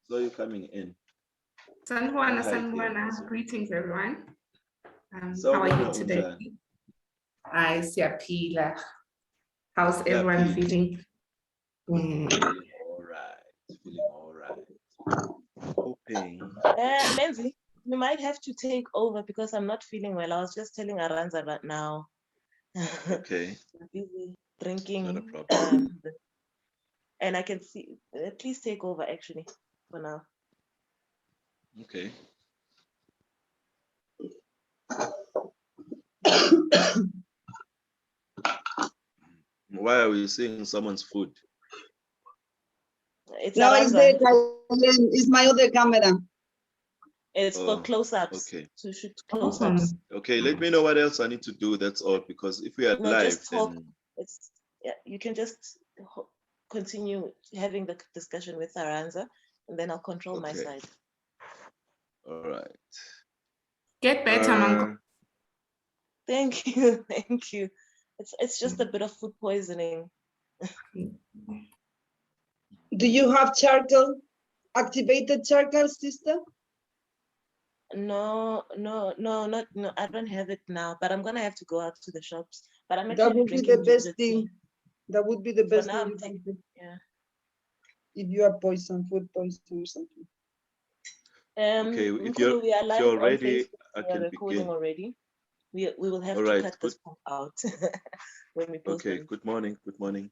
So you're coming in. Sanwana, Hi, Sanwana. Greetings, everyone. So how are you today? Hi, Siapila. How's everyone feeling? Feeling all right. Feeling all right. Hoping. Menzi, you might have to take over because I'm not feeling well. I was just telling Aranza right now. Okay. I'm busy drinking. Not a problem. And I can see. Please take over, actually, for now. Okay. Why are we seeing someone's food? It's it's my other camera. It's for close-ups. Okay. To shoot close-ups. Okay, let me know what else I need to do. That's all, because if we are live, just talk. You can just continue having the discussion with Aranza, and then I'll control my side. All right. Get better, Mango. Thank you, thank you. It's just a bit of food poisoning. Do you have charcoal, activated charcoal, sister? No, I don't have it now, but I'm gonna have to go out to the shops. But I'm actually drinking. That would be the best thing. That would be the best thing. Yeah. If you are food poison or something. Okay, if you're ready, I can begin. Already. We will have to cut this part out when we post. Okay, good morning. Good morning.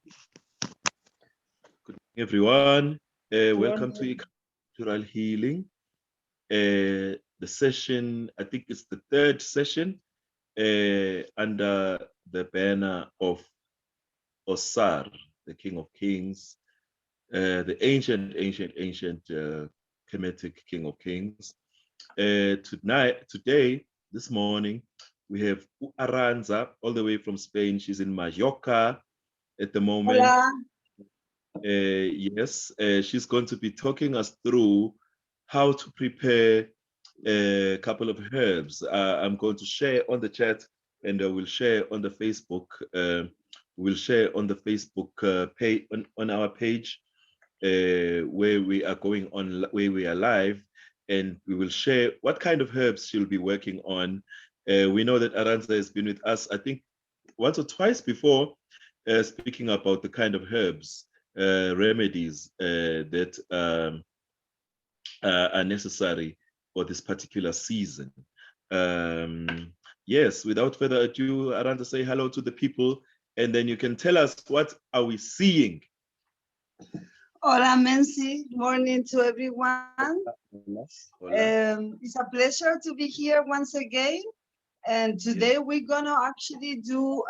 Good morning, everyone. Welcome to Ikhambihealing. The session, I think it's the third session under the banner of Ausar, the King of Kings, the ancient Kemetic King of Kings. Today, this morning, we have Aranza all the way from Spain. She's in Mallorca at the moment. Hola. Yes, she's going to be talking us through how to prepare a couple of herbs. I'm going to share on the chat, and I will share on the Facebook. We'll share on the Facebook page on our page where we are going on, where we are live, and we will share what kind of herbs she'll be working on. We know that Aranza has been with us, I think, once or twice before, speaking about the kind of herbs, remedies that are necessary for this particular season. Yes, without further ado, Aranza, say hello to the people, and then you can tell us what are we seeing. Hola, Menzi. Morning to everyone. It's a pleasure to be here once again. And today we're gonna actually do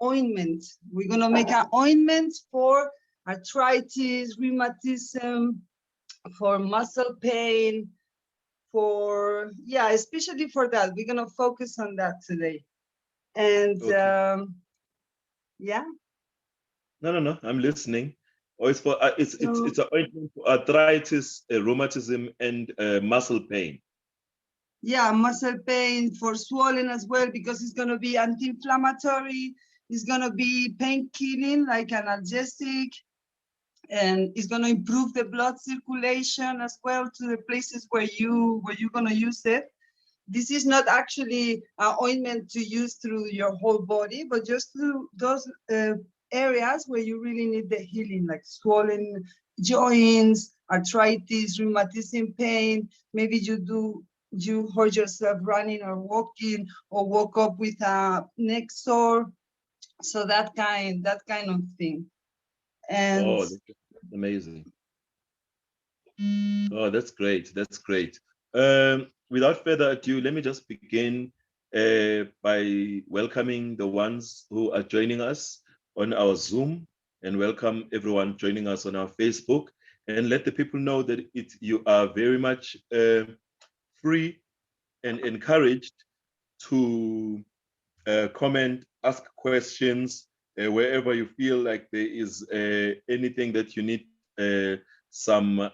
ointment. We're gonna make an ointment for arthritis, rheumatism, for muscle pain, for, especially for that. We're gonna focus on that today. And No, I'm listening. Oh, it's for it's an ointment for arthritis, rheumatism, and muscle pain. Yeah, muscle pain, for swollen as well, because it's going to be anti-inflammatory. It's going to be pain killing, like analgesic, and it's going to improve the blood circulation as well to the places where you're going to use it. This is not actually an ointment to use through your whole body, but just through those areas where you really need the healing, like swollen joints, arthritis, rheumatism pain. Maybe you hurt yourself running or walking, or woke up with a neck sore. So that kind of thing. And that's amazing. Oh, that's great. That's great. Without further ado, let me just begin by welcoming the ones who are joining us on our Zoom, and welcome everyone joining us on our Facebook, and let the people know that you are very much free and encouraged to comment, ask questions, wherever you feel like there is anything that you need some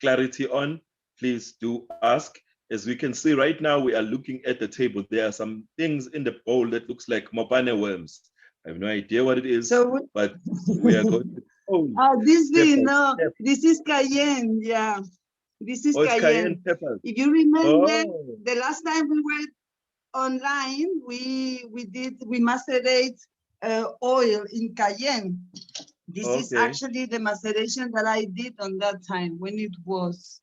clarity on, please do ask. As we can see right now, we are looking at the table. There are some things in the bowl that looks like mopane worms. I have no idea what it is, but we are going to Oh, This thing, peppers, no, peppers. this is cayenne. Yeah, this is Oh, it's cayenne. peppers. If you remember, Oh, the last time we were online, we macerate oil in cayenne. This is okay. actually the maceration that I did on that time when it was,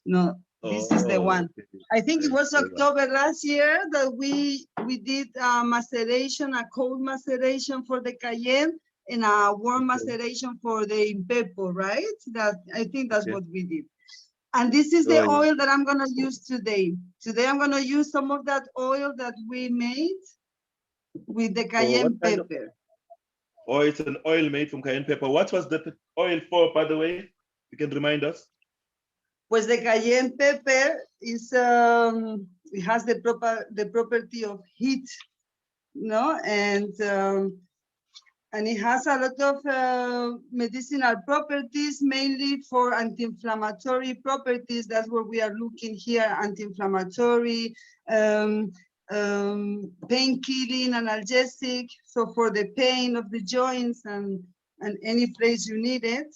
no, this is the one. Okay. I think it was All right. October last year that we did a maceration, a cold maceration for the cayenne and a warm Okay. maceration for the impepo, right? That I think that's Okay. what we did. And this is Oh, the yeah. oil that I'm gonna use today. Today I'm gonna use some of that oil that we made with the Oh, cayenne what kind of? pepper. Oh, it's an oil made from cayenne pepper. What was the oil for, by the way? You can remind us. Pues the cayenne pepper is it has the property of heat, no, and it has a lot of medicinal properties, mainly for anti-inflammatory properties. That's what we are looking here: anti-inflammatory, pain-killing, analgesic. So for the pain of the joints and any place you need it,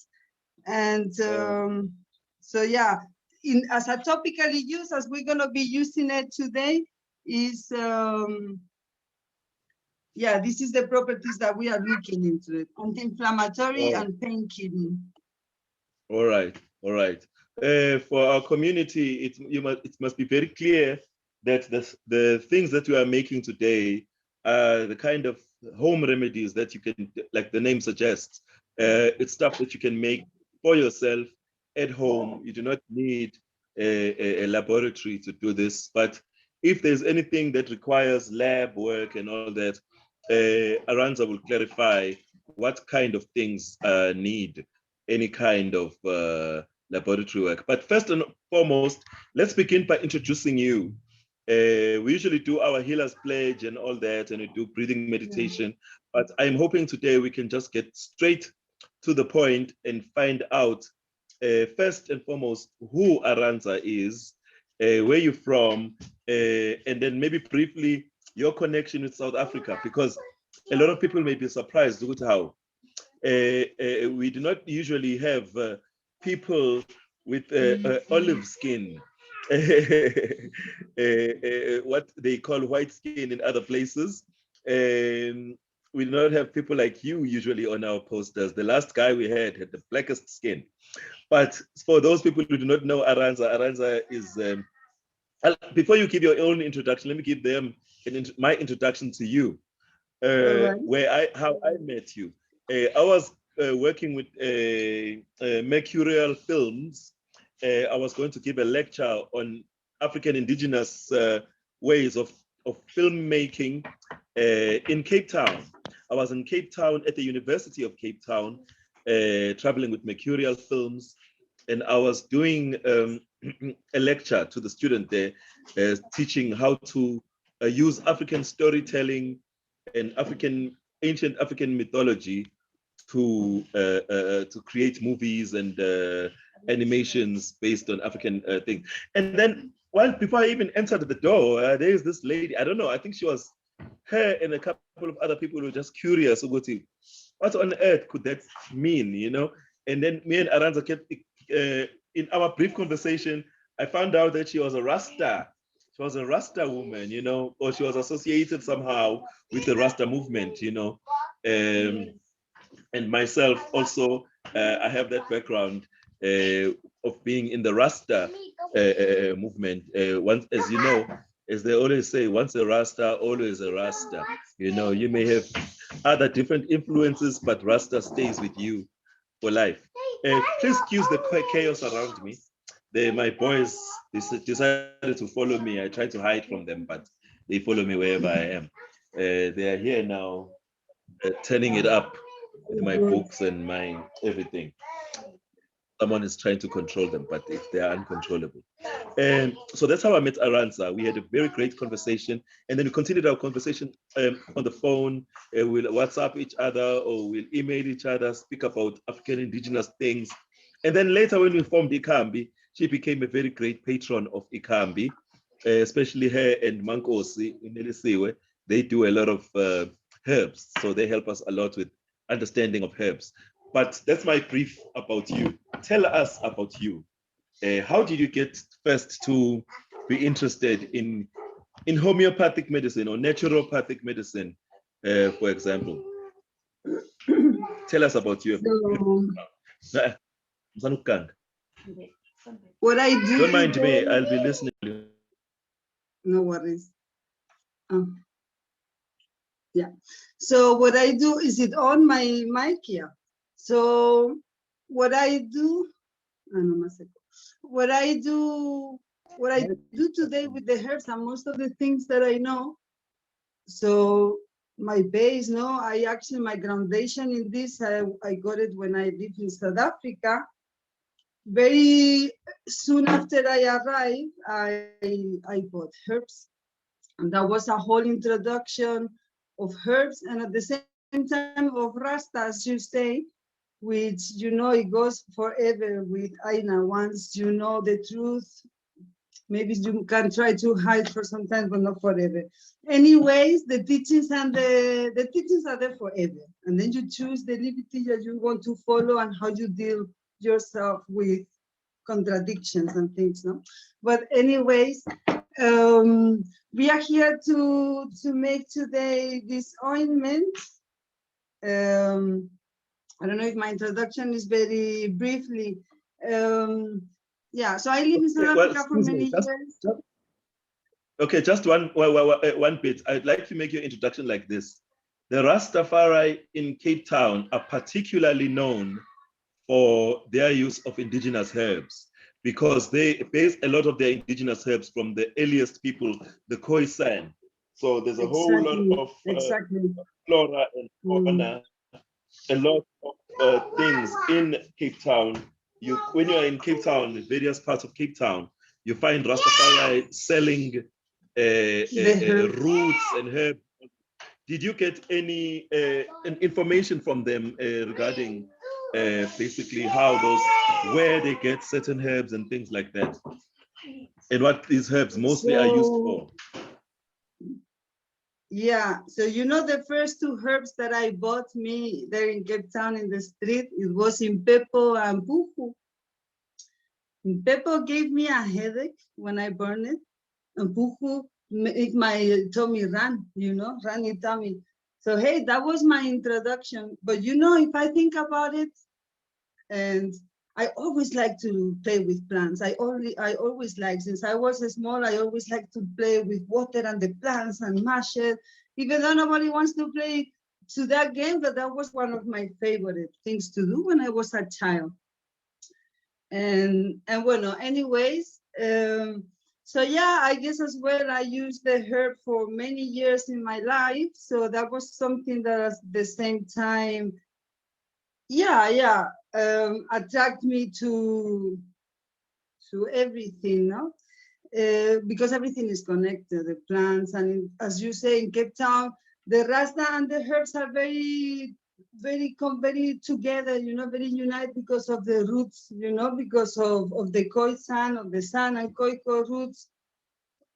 and so yeah, as a topically use, as we're gonna be using it today, is yeah, this is the properties that we are looking into it: anti-inflammatory and pain-killing. All right, all right. For our community, it must be very clear that the things that you are making today are the kind of home remedies that you can, like the name suggests, it's stuff that you can make for yourself at home. You do not need a laboratory to do this. But if there's anything that requires lab work and all that, Aranza will clarify what kind of things need any kind of laboratory work. But first and foremost, let's begin by introducing you. We usually do our healer's pledge and all that, and we do breathing meditation. But I'm hoping today we can just get straight to the point and find out, first and foremost, who Aranza is, where you're from, and then maybe briefly your connection with South Africa, because a lot of people may be surprised with how we do not usually have people with olive skin, what they call white skin in other places. We do not have people like you usually on our posters. The last guy we had the blackest skin. But for those people who do not know Aranza is, before you give your own introduction, let me give them my introduction to you. How I met you. I was working with Mercurial Films. I was going to give a lecture on African indigenous ways of filmmaking in Cape Town. I was in Cape Town at the University of Cape Town, traveling with Mercurial Films, and I was doing a lecture to the student there, teaching how to use African storytelling and ancient African mythology to create movies and animations based on African things. And then, before I even entered the door, there's this lady. I don't know. I think she was her and a couple of other people who were just curious about what on earth could that mean, you know? And then me and Aranza kept in our brief conversation. I found out that she was a Rasta. She was a Rasta woman, you know, or she was associated somehow with the Rasta movement, you know. And myself also, I have that background of being in the Rasta movement. Once, as you know, as they always say, once a Rasta, always a Rasta. You know, you may have other different influences, but Rasta stays with you for life. Please excuse the chaos around me. My boys decided to follow me. I try to hide from them, but they follow me wherever I am. They are here now, turning it up with my books and my everything. Someone is trying to control them, but if they are uncontrollable. And so that's how I met Aranza. We had a very great conversation, and then we continued our conversation on the phone. We'll WhatsApp each other, or we'll email each other, speak about African indigenous things. And then later, when we formed Ikhambi, she became a very great patron of Ikhambi, especially her and Nkosi in Nelly. They do a lot of herbs, so they help us a lot with understanding of herbs. but that's my brief about you. Tell us about you. How did you get first to be interested in homeopathic medicine or naturopathic medicine, for example? Tell us about you. So, what I do Don't mind me, today, I'll be listening. no worries. Yeah. So what I do, is it on my mic here? So what I do, what I do today with the herbs and most of the things that I know. So my base, no, I actually, my groundation in this, I got it when I lived in South Africa. Very soon after I arrived, I bought herbs. And that was a whole introduction of herbs, and at the same time of Rasta, as you say, which, you know, it goes forever with Aina. Once you know the truth, maybe you can try to hide for some time, but not forever. Anyways, the teachings and the teachings are there forever. And then you choose the liberty that you want to follow and how you deal yourself with contradictions and things, no? But anyways, we are here to make today this ointment. I don't know if my introduction is very briefly. Yeah, so I live in South Africa for many years. Okay, just one bit. I'd like to make your introduction like this. The Rastafari in Cape Town are particularly known for their use of indigenous herbs, because they base a lot of their indigenous herbs from the earliest people, the Khoisan. So there's a whole lot of flora and fauna, a lot of things in Cape Town. When you're in Cape Town, various parts of Cape Town, you find Rastafari selling roots and herbs. Did you get any information from them regarding basically how where they get certain herbs and things like that, and what these herbs mostly are used for? Yeah, so you know, the first two herbs that I bought me there in Cape Town in the street, it was Impepo and Puhu. Impepo gave me a headache when I burned it, and Puhu make my tummy run, you know, runny tummy. So hey, that was my introduction. But you know, if I think about it, and I always like to play with plants. I always like, since I was small, I always like to play with water and the plants and mash it. Even though nobody wants to play to that game, but that was one of my favorite things to do when I was a child. And bueno, anyways, so yeah, I guess as well, I used the herb for many years in my life. So that was something that at the same time, attract me to everything, no? Because everything is connected, the plants, and as you say, in Cape Town, the Rasta and the herbs are very together, you know, very united because of the roots, you know, because of the Khoisan, of the San and Khoico roots,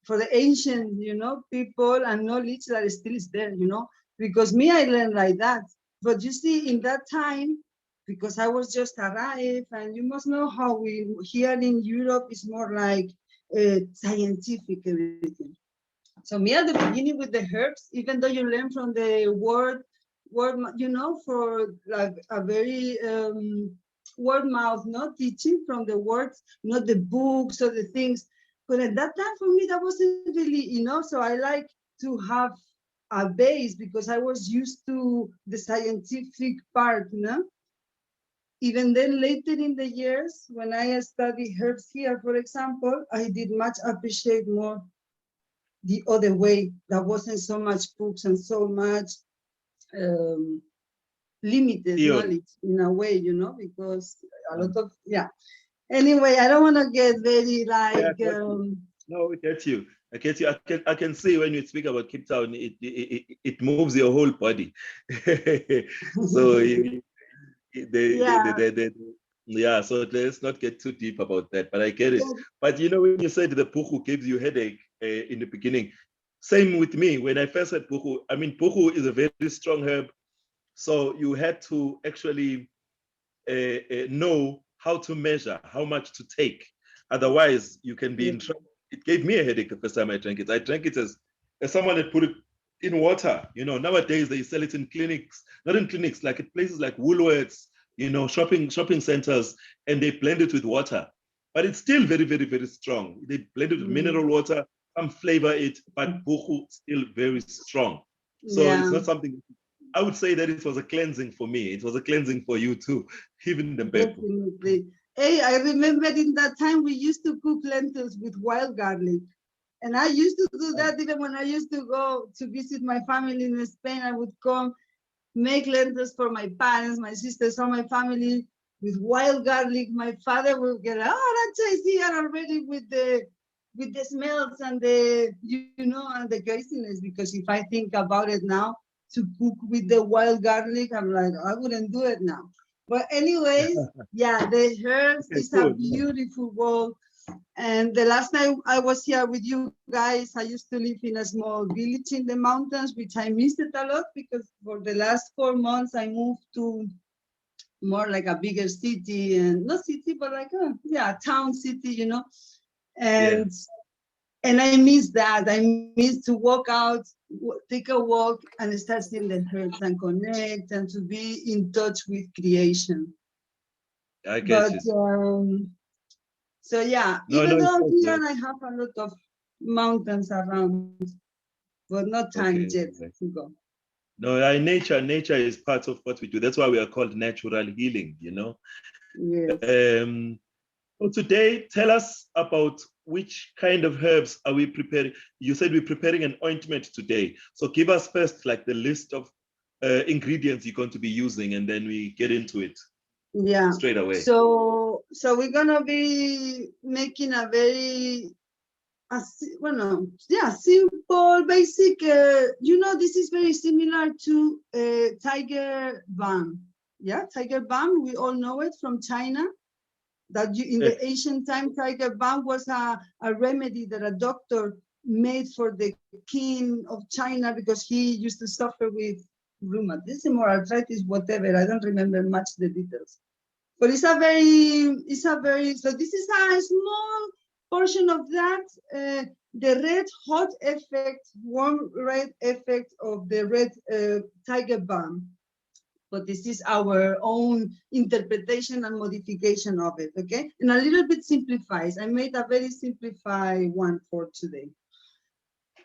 for the ancient, you know, people and knowledge that still is there, you know, because me, I learned like that. But you see, in that time, because I was just arrived, and you must know how we here in Europe is more like scientific everything. So me at the beginning with the herbs, even though you learn from the word, you know, for like a very word mouth, not teaching from the words, not the books or the things. But at that time, for me, that wasn't really, you know, so I like to have a base because I was used to the scientific part, you know? Even then, later in the years, when I studied herbs here, for example, I did much appreciate more the other way. That wasn't so much books and so much limited knowledge in a way, you know, because a lot of, Anyway, I don't want to get very like. No, I get you. I get you. I can see when you speak about Cape Town, it moves your whole body. So so let's not get too deep about that, but I get it. But you know, when you said the puhu gives you headache in the beginning, same with me. When I first had puhu, I mean, puhu is a very strong herb. So you had to actually know how to measure, how much to take. Otherwise, you can be in trouble. It gave me a headache the first time I drank it. I drank it as someone had put it in water. You know, nowadays they sell it in clinics, not in clinics, like at places like Woolworths, you know, shopping centers, and they blend it with water. But it's still very, very, very strong. They blend it with mineral water, some flavor it, but buchu still very strong. So it's not something. I would say that it was a cleansing for me. It was a cleansing for you too, even the baby. Definitely. Hey, I remember in that time we used to cook lentils with wild garlic. And I used to do that even when I used to go to visit my family in Spain. I would come make lentils for my parents, my sisters, all my family with wild garlic. My father would get, oh, that's here already with the smells and the, you know, and the craziness. Because if I think about it now, to cook with the wild garlic, I'm like, I wouldn't do it now. But anyways, yeah, the herbs is a beautiful world. And the last time I was here with you guys, I used to live in a small village in the mountains, which I missed it a lot because for the last 4 months, I moved to more like a bigger city, and not city, but like a town city, you know. And I miss that. I miss to walk out, take a walk, and start seeing the herbs and connect and to be in touch with creation. I get you. So yeah, even though here I have a lot of mountains around, but not time yet to go. No, nature is part of what we do. That's why we are called natural healing, you know. Yes. So today, tell us about which kind of herbs are we preparing? You said we're preparing an ointment today. So give us first like the list of ingredients you're going to be using, and then we get into it. Yeah. Straight away. So we're gonna be making a very simple, basic. You know, this is very similar to tiger balm. Yeah, tiger balm. We all know it from China. That in the ancient time, tiger balm was a remedy that a doctor made for the king of China because he used to suffer with rheumatism or arthritis, whatever. I don't remember much the details. But it's a very, so this is a small portion of that, the red hot effect, warm red effect of the red tiger balm. But this is our own interpretation and modification of it, okay? And a little bit simplifies. I made a very simplified one for today.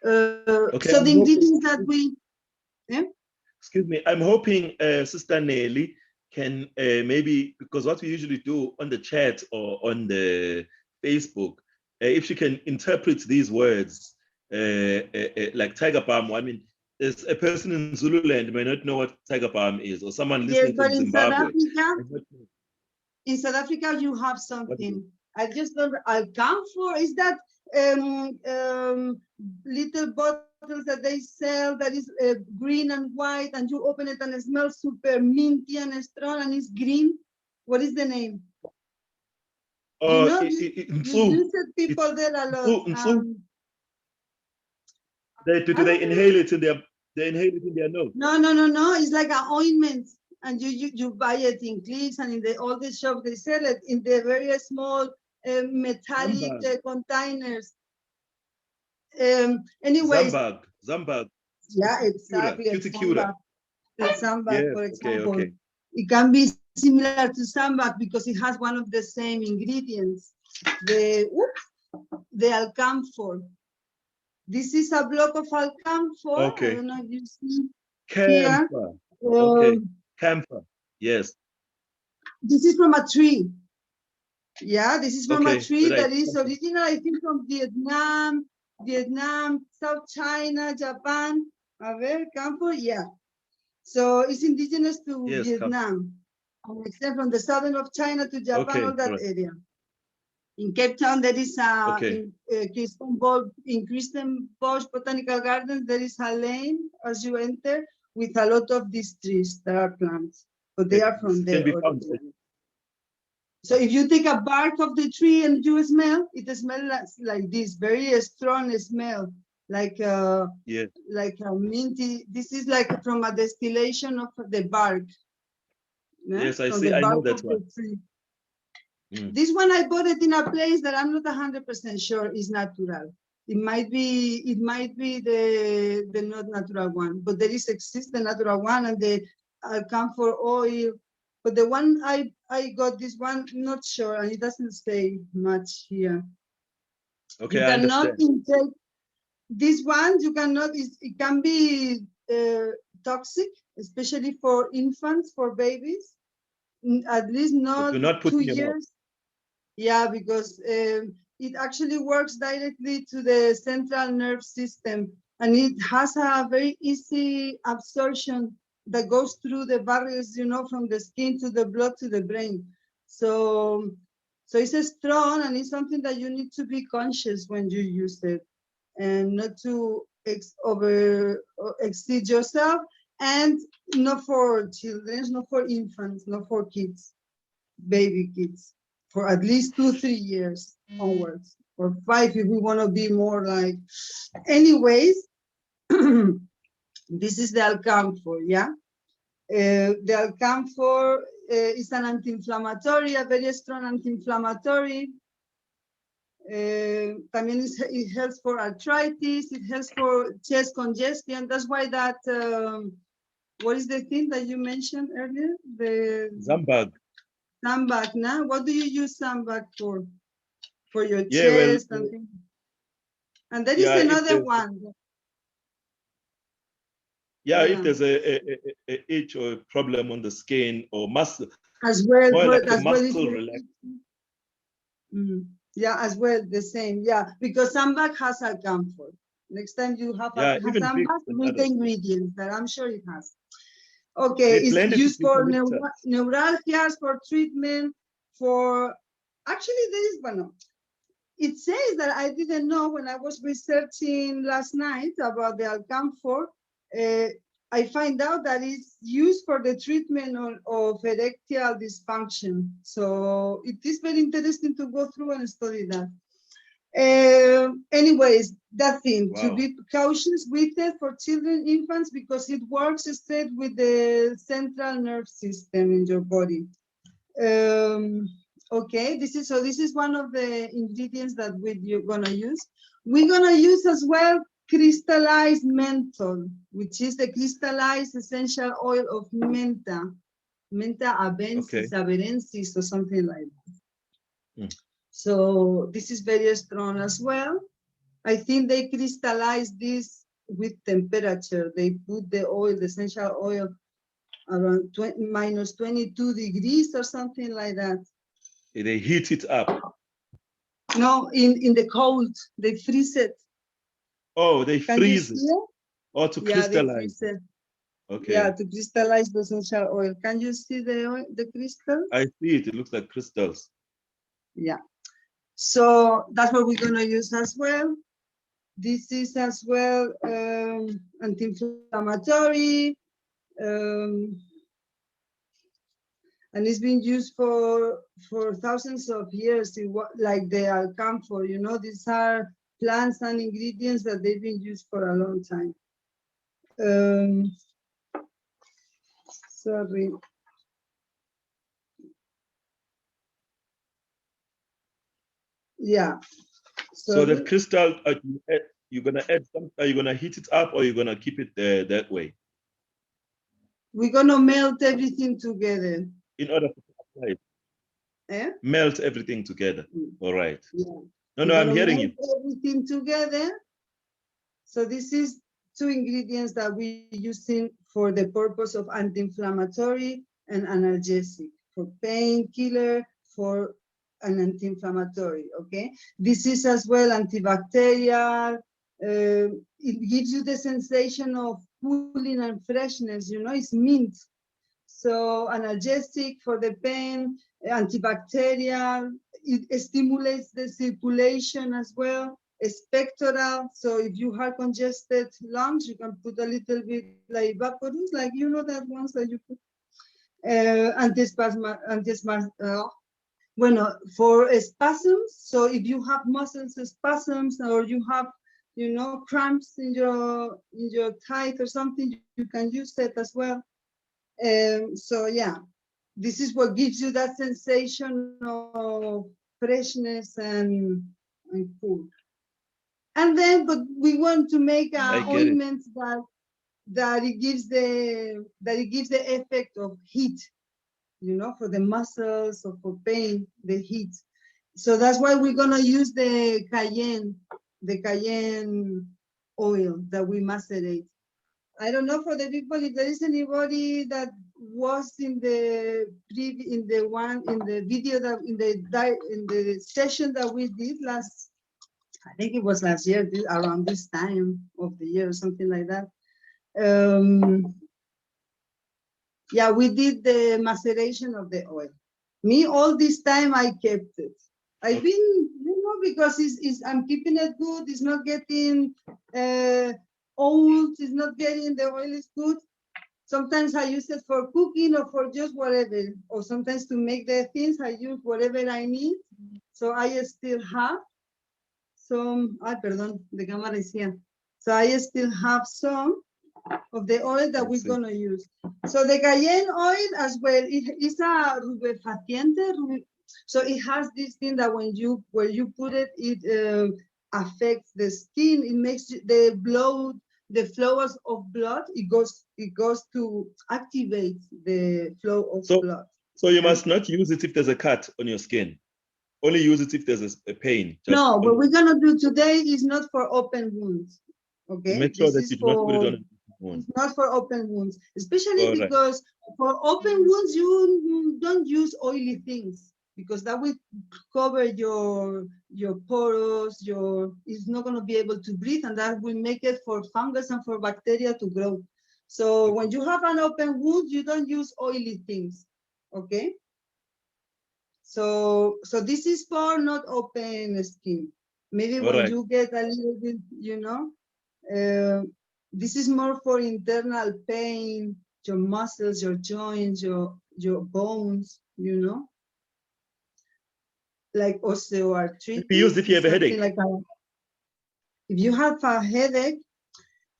So the ingredients that we, Excuse me, I'm hoping Sister Nelly can maybe, because what we usually do on the chat or on the Facebook, if she can interpret these words like tiger balm. I mean, there's a person in Zululand may not know what tiger balm is, or someone listening from Zimbabwe. In South Africa, you have something. I just don't. I'll come for. Is that little bottles that they sell that is green and white, and you open it and it smells super minty and strong, and it's green? What is the name? You know, you said people there a lot. Do they inhale it in their? They inhale it in their nose. No. It's like an ointment, and you buy it in clips, and in all the shops they sell it in the very small metallic containers. Anyways. Zambag. Yeah, exactly. The sambak, for example, it can be similar to sambak because it has one of the same ingredients. The alkamfor. This is a block of alkamfor. I don't know if you see here. Camphor. Yes. This is from a tree. Yeah, this is from a tree that is original, I think, from Vietnam, South China, Japan. A ver, camphor, yeah. So it's indigenous to Vietnam, except from the southern of China to Japan, all that area. In Cape Town, there is in Christenbosch Botanical Gardens, there is a lane as you enter with a lot of these trees that are plants, but they are from there. So if you take a bark of the tree and you smell, it smells like this very strong smell, like a minty. This is like from a distillation of the bark. Yeah? Yes, I From see. the I know bark that of the one. tree. Mm. This one I bought it in a place that I'm not 100% sure is natural. It might be the not natural one, but there exists the natural one and the camphor oil. But the one I got, this one, not sure, and it doesn't say much here. Okay, You I cannot understand. intake this one. You cannot. It can be toxic, especially for infants, for babies. At least So not do not put 2 in your mouth. years. Yeah, because it actually works directly to the central nerve system, and it has a very easy absorption that goes through the barriers, you know, from the skin to the blood to the brain. So it's a strong, and it's something that you need to be conscious when you use it, and not to exceed yourself, and not for children, not for infants, not for kids, baby kids, for at least 2-3 years onwards, or 5 if we want to be more like. Anyways, this is the alcamphor, yeah. The alcamphor is an anti-inflammatory, a very strong anti-inflammatory. También it helps for arthritis, it helps for chest congestion. That's why that, what is the thing that you mentioned earlier? The Zambag. sandbag, now? What do you use sandbag for? For your Yeah, well, chest and things. And there is yeah, if another there's, one. yeah, if Yeah, there's a itch or a problem on the skin or muscle, as well. more like a As well, muscle relax. yeah, as well, the same. Yeah, because sandbag has a camphor. Next time you have Yeah, a even big sandbag, and read the others. ingredients that I'm sure it has. Okay, They it's blend it used with for eucalyptus. neuralgias, for treatment, for, actually there is one. It says that I didn't know when I was researching last night about the alcamphor. I find out that it's used for the treatment of erectile dysfunction. So it is very interesting to go through and study that. Anyways, that thing, to Wow. be cautious with it for children, infants, because it works straight with the central nerve system in your body. Okay, this is one of the ingredients that we're gonna use. We're gonna use as well crystallized menthol, which is the crystallized essential oil of Mentha abensis, aberensis, or something like that. So this is very strong as well. I think they crystallize this with temperature. They put the oil, the essential oil, around minus 22 degrees or something like that. They heat it up. No, in the cold, they freeze it. Oh, they Can freeze you it. see it? Or to Yeah, they crystallize. freeze it. Okay. Yeah, to crystallize the essential oil. Can you see the oil, the crystal? I see it. It looks like crystals. Yeah. So that's what we're gonna use as well. This is as well anti-inflammatory, and it's been used for thousands of years. Like the alcamphor, you know, these are plants and ingredients that they've been used for a long time. Sorry. Yeah. So the crystal, you're gonna add some. Are you gonna heat it up, or you're gonna keep it that way? We're gonna melt everything together. In order to apply it. Eh? Melt everything together. All right. Yeah. No, I'm hearing you. Everything together. So this is 2 ingredients that we're using for the purpose of anti-inflammatory and analgesic, for painkiller, for an anti-inflammatory, okay? This is as well antibacterial. It gives you the sensation of cooling and freshness, you know, it's mint. So analgesic for the pain, antibacterial, it stimulates the circulation as well. Expectoral, so if you have congested lungs, you can put a little bit like Vaporus, like you know that ones that you put. Bueno, for spasms, so if you have muscles spasms or you have, you know, cramps in your thigh or something, you can use it as well. So yeah, this is what gives you that sensation of freshness and cool. And then, but we want to make an ointment that it gives the effect of heat, you know, for the muscles or for pain, the heat. So that's why we're gonna use the Cayenne oil that we macerate. I don't know for the people if there is anybody that was in the video that in the session that we did last. I think it was last year, around this time of the year or something like that. Yeah, we did the maceration of the oil. Me, all this time I kept it. I've been, you know, because I'm keeping it good. It's not getting old. It's not getting, the oil is good. Sometimes I use it for cooking or for just whatever. Or sometimes to make the things, I use whatever I need. So I still have some, perdón, the cámara is here. So I still have some of the oil that we're gonna use. So the Cayenne oil as well, it's a rubefaciente. So it has this thing that when you put it, it affects the skin. It makes the flow of blood. It goes to activate the flow of blood. So you must not use it if there's a cut on your skin. Only use it if there's a pain. No, what we're gonna do today is not for open wounds. Okay. Make sure that you do not put it on wound. It's not for open wounds, especially because for open wounds you don't use oily things, because that will cover your pores. It's not going to be able to breathe, and that will make it for fungus and for bacteria to grow. So when you have an open wound, you don't use oily things. Okay. So this is for not open skin. Maybe when you get a little bit, you know, this is more for internal pain, your muscles, your joints, your bones, you know, like osteoarthritis. Be used if you have a headache. If you have a headache,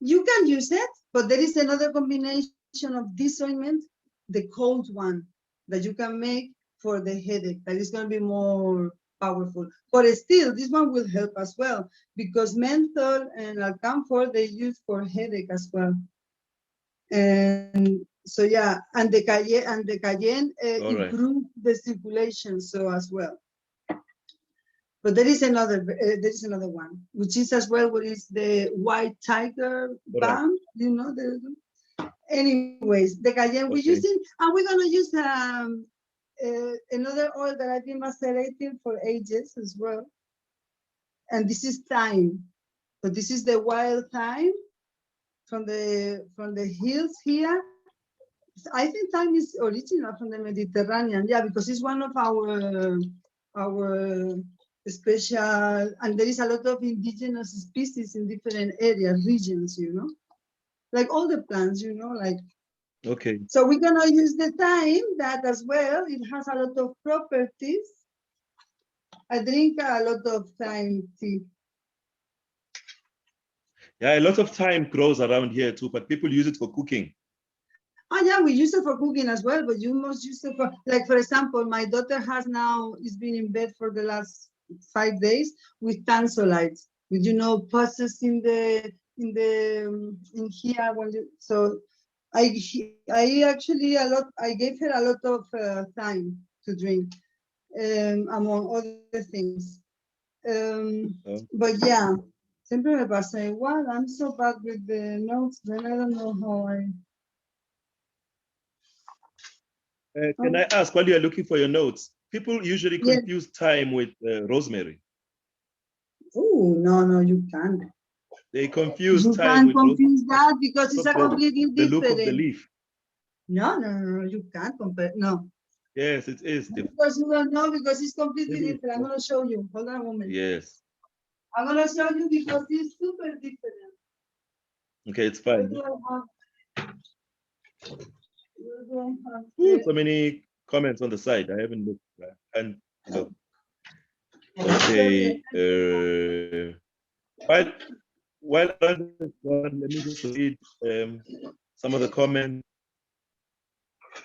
you can use it, but there is another combination of this ointment, the cold one, that you can make for the headache, that is going to be more powerful. But still, this one will help as well, because menthol and camphor they use for headache as well. And so yeah, and the cayenne improves the circulation so as well. But there is another one, which is as well what is the white tiger balm, you know. Anyways, the cayenne we're using, and we're gonna use another oil that I've been macerating for ages as well. And this is thyme. So this is the wild thyme from the hills here. I think thyme is original from the Mediterranean, yeah, because it's one of our special, and there is a lot of indigenous species in different areas, regions, you know, like all the plants, you know, like. Okay. So we're gonna use the thyme, that as well. It has a lot of properties. I drink a lot of thyme tea. Yeah, a lot of thyme grows around here too, but people use it for cooking. Oh yeah, we use it for cooking as well, but you must use it for, like, for example, my daughter is been in bed for the last 5 days with tanzolites, with, you know, pulses in here so I actually I gave her a lot of thyme to drink, among other things. But yeah, siempre me pasa igual. I'm so bad with the notes, then I don't know how I. Can I ask, while you are looking for your notes, people usually confuse thyme with rosemary. Oh, no, you can't. They confuse you thyme with rosemary. You can't confuse that because it's a completely different. The look of the leaf. No, you can't compare. No. Yes, it is different. Because you don't know, because it's completely different. I'm going to show you. Hold on a moment. Yes. I'm going to show you because it's super different. Okay, it's fine. So many comments on the side. I haven't looked. And look. Okay. While let me just read some of the comments.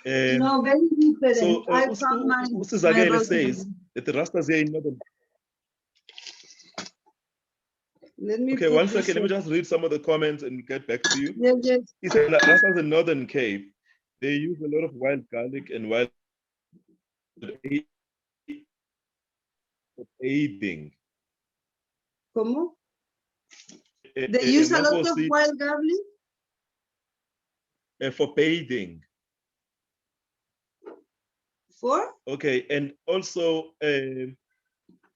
No, very different. So I found my Usizakele says rosemary. that the Rastas here in Northern. Let me Okay, put one this second. Let me on. just read some of the comments and get back to you. Yes, yes. He said that Rastas in Northern Cape, they use a lot of wild garlic and wild for bathing. ¿Cómo? They use a lot of wild garlic? For bathing. For? Okay, and also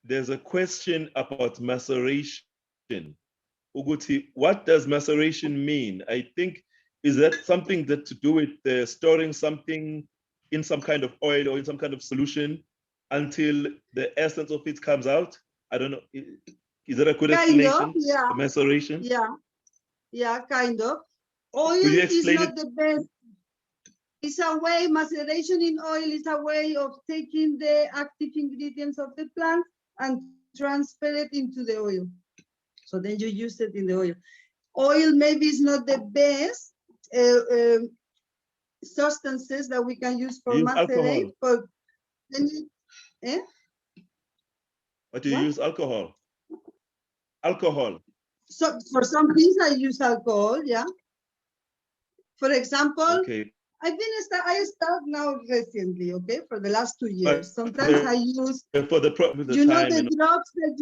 there's a question about maceration. Uguti, what does maceration mean? I think, is that something that to do with storing something in some kind of oil or in some kind of solution until the essence of it comes out? I don't know. Is that a good explanation? Yeah. The maceration? Yeah, kind of. Oil Could you is explain not it? the best. It's a way, maceration in oil is a way of taking the active ingredients of the plant and transfer it into the oil. So then you use it in the oil. Oil maybe is not the best substances that we can use for macerate, but then But you use alcohol. Alcohol. So for some things I use alcohol, yeah. For example, okay. I start now recently, okay, for the last 2 years. Sometimes I use for the drops that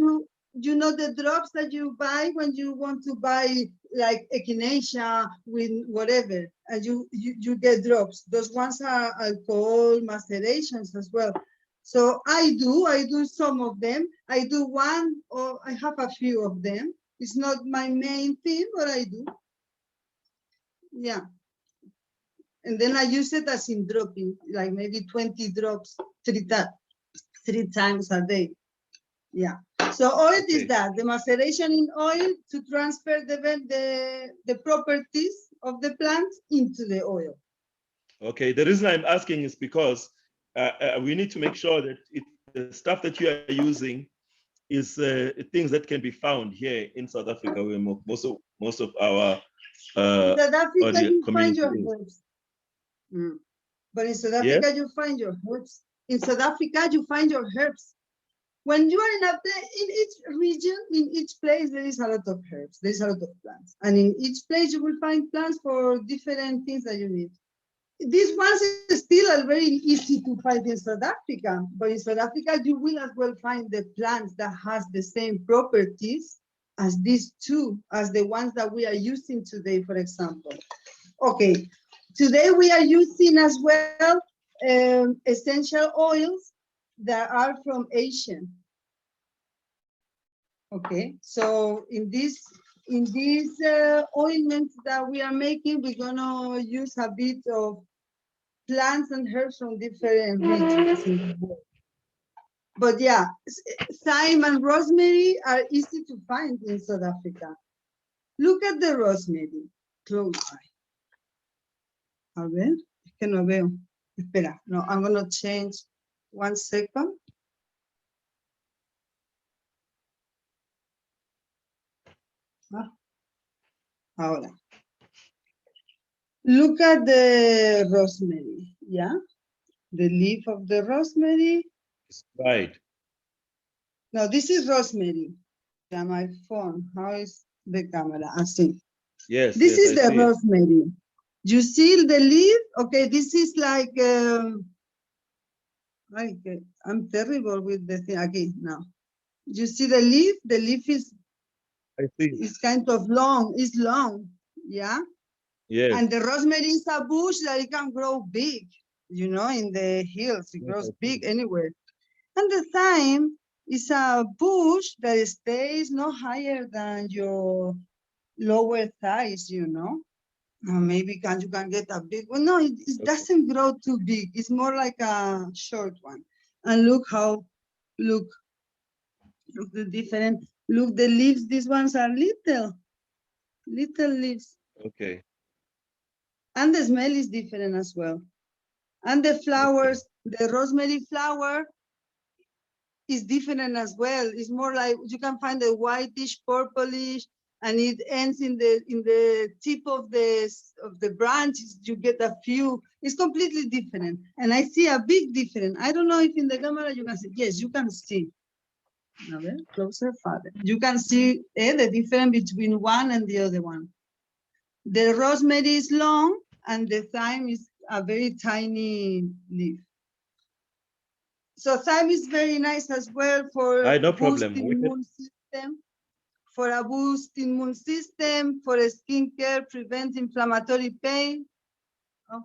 the drops that you buy when you want to buy like echinacea with whatever, and you get drops. Those ones are alcohol macerations as well. So I do some of them. I do one, or I have a few of them. It's not my main thing, but I do. Yeah. And then I use it as in dropping, like maybe 20 drops three times a day. Yeah. So oil is that, the maceration in oil to transfer the properties of the plant into the oil. Okay, the reason I'm asking is because we need to make sure that the stuff that you are using is things that can be found here in South Africa, where most of our South Africa, you find your is. herbs. But in South Africa, you find your herbs. In South Africa, you find your herbs. When you are in each region, in each place, there is a lot of herbs. There is a lot of plants. And in each place, you will find plants for different things that you need. These ones still are very easy to find in South Africa. But in South Africa, you will as well find the plants that has the same properties as these two, as the ones that we are using today, for example. Okay, today we are using as well essential oils that are from Asia. Okay, so in these ointments that we are making, we're gonna use a bit of plants and herbs from different regions in the world. But yeah, thyme and rosemary are easy to find in South Africa. Look at the rosemary close by. A ver, es que no veo. Espera, no, I'm gonna change 1 second. Ahora. Look at the rosemary, yeah? The leaf of the rosemary. Right. No, this is rosemary. Yeah, my phone. How is the camera? I see. Yes. This is the rosemary. You see the leaf? Okay, this is like, I'm terrible with the thing. Okay, now. You see the leaf? The leaf is, I see. It's kind of long. It's long, yeah? Yes. And the rosemary is a bush that it can grow big, you know, in the hills. It grows big anywhere. And the thyme is a bush that stays no higher than your lower thighs, you know. Maybe you can get a big one. No, it doesn't grow too big. It's more like a short one. And look the different, look the leaves. These ones are little leaves. Okay. And the smell is different as well. And the flowers, the rosemary flower is different as well. It's more like, you can find the whitish, purplish, and it ends in the tip of the branch. You get a few. It's completely different, and I see a big difference. I don't know if in the camera you can see. Yes, you can see. A ver, closer, farther. You can see the difference between one and the other one. The rosemary is long, and the thyme is a very tiny leaf. So thyme is very nice as well for no problem. boosting immune system, for a boost immune system, for a skincare, prevent inflammatory pain. Oh.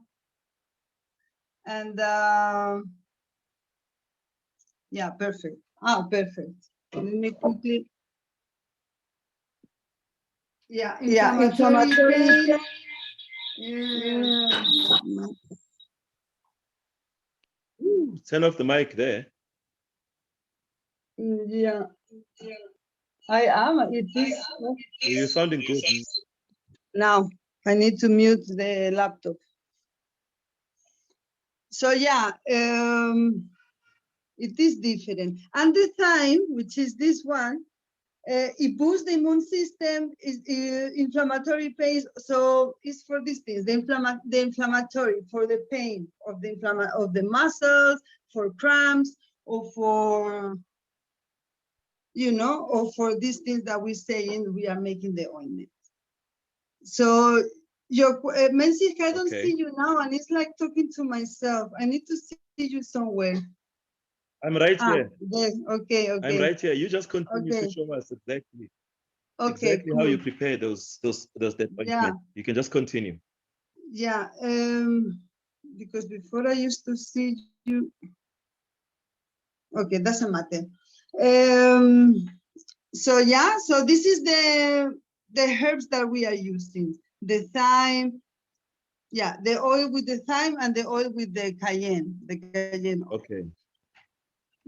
And yeah, perfect. Ah, perfect. Let me quickly. Yeah, inflammatory pain. Yeah. Ooh, turn off the mic there. Yeah. I am. It is. You're sounding good. Now I need to mute the laptop. So yeah, it is different. And the thyme, which is this one, it boosts the immune system, is inflammatory pain. So it's for these things, the inflammatory, for the pain of the muscles, for cramps, or for, you know, or for these things that we're saying we are making the ointment. So your Menzi, I don't see you now, and it's like talking to myself. I need to see you somewhere. I'm right here. Yes, okay. I'm right here. You just continue to show us exactly how you prepare those appointments. Yeah. You can just continue. Yeah, because before I used to see you. Okay, doesn't matter. So yeah, so this is the herbs that we are using. The thyme, yeah, the oil with the thyme and the oil with the cayenne oil. Okay.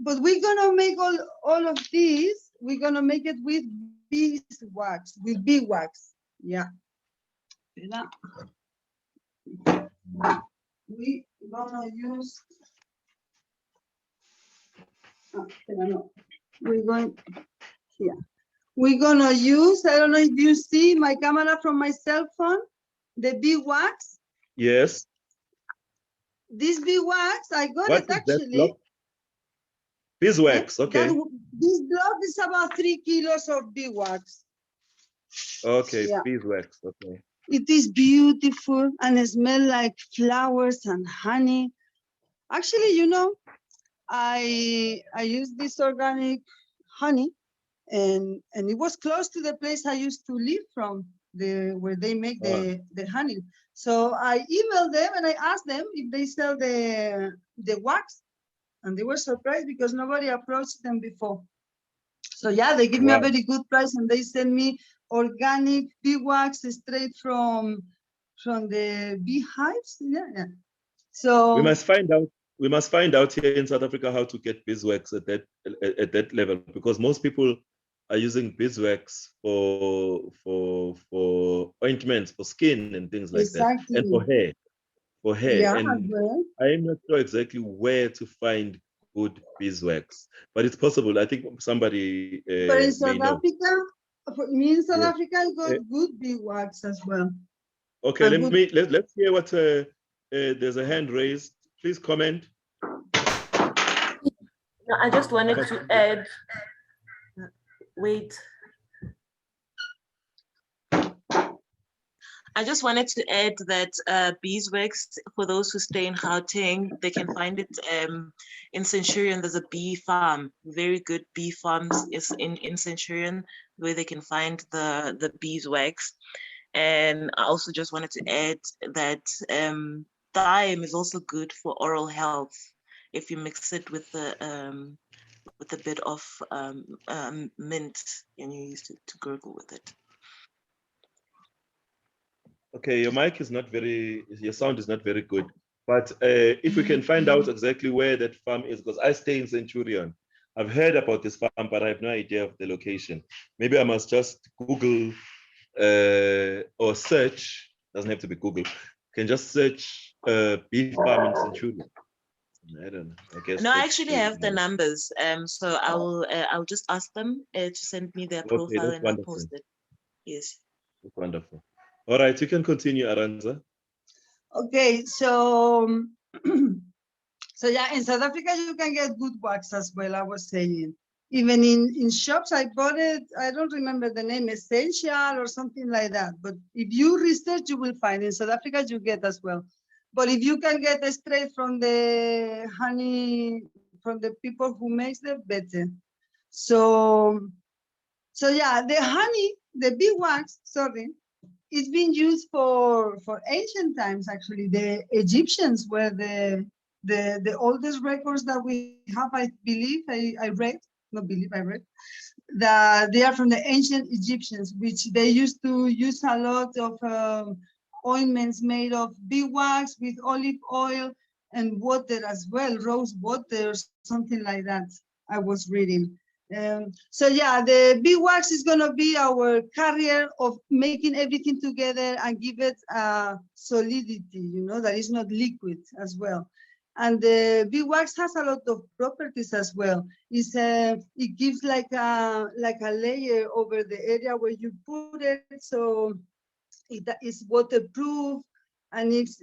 But we're gonna make all of these, we're gonna make it with beeswax, with bee wax. Yeah. We gonna use, we're going here. We're gonna use, I don't know if you see my camera from my cell phone, the bee wax. Yes. This bee wax, I got it actually. Beeswax, okay. This block is about 3 kilos of bee wax. Okay, yeah. Beeswax, okay. It is beautiful and it smells like flowers and honey. Actually, you know, I use this organic honey, and it was close to the place I used to live from, where they make the honey. So I emailed them and I asked them if they sell the wax, and they were surprised because nobody approached them before. So yeah, they give me a very good price, and they send me organic bee wax straight from the beehives. Yeah. So we must find out. We must find out here in South Africa how to get beeswax at that level, because most people are using beeswax for ointments, for skin and things like that, and for hair. Yeah, and I am not sure exactly where to find good beeswax, but it's possible. I think somebody but in South Africa, me in South Africa, I got good beeswax as well. Okay, let's hear what there's a hand raised. Please comment. No, I just wanted to add. Wait. I just wanted to add that beeswax, for those who stay in Gauteng, they can find it in Centurion. There's a bee farm, very good bee farms is in Centurion, where they can find the beeswax. And I also just wanted to add that thyme is also good for oral health if you mix it with a bit of mint and you use it to gurgle with it. Okay, your mic is not your sound is not very good. But if we can find out exactly where that farm is, because I stay in Centurion. I've heard about this farm, but I have no idea of the location. Maybe I must just Google or search. Doesn't have to be Google. You can just search bee farm in Centurion. I don't know. I guess. No, I actually have the numbers. So I'll just ask them to send me their profile and I'll post it. Yes. Wonderful. All right, you can continue, Aranza. Okay, so so yeah, in South Africa you can get good wax as well. I was saying, even in shops, I bought it. I don't remember the name, Essential or something like that. But if you research, you will find in South Africa you get as well. But if you can get it straight from the honey, from the people who makes them, better. So yeah, the honey, the beeswax, sorry, it's been used for ancient times. Actually, the Egyptians were the oldest records that we have. I believe I read, not believe, I read that they are from the ancient Egyptians, which they used to use a lot of ointments made of beeswax with olive oil and water as well, rose water or something like that. I was reading. So yeah, the beeswax is gonna be our carrier of making everything together and give it solidity, you know, that is not liquid as well. And the beeswax has a lot of properties as well. It gives like a layer over the area where you put it, so it is waterproof and it's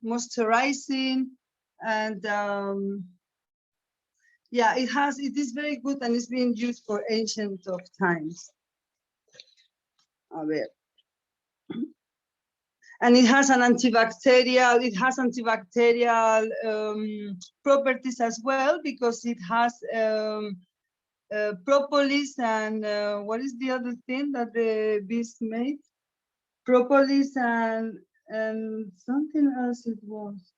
moisturizing, and yeah, it is very good and it's being used for ancient of times. A ver. And it has an antibacterial, properties as well, because it has propolis and what is the other thing that the bees made? Propolis and something else it was.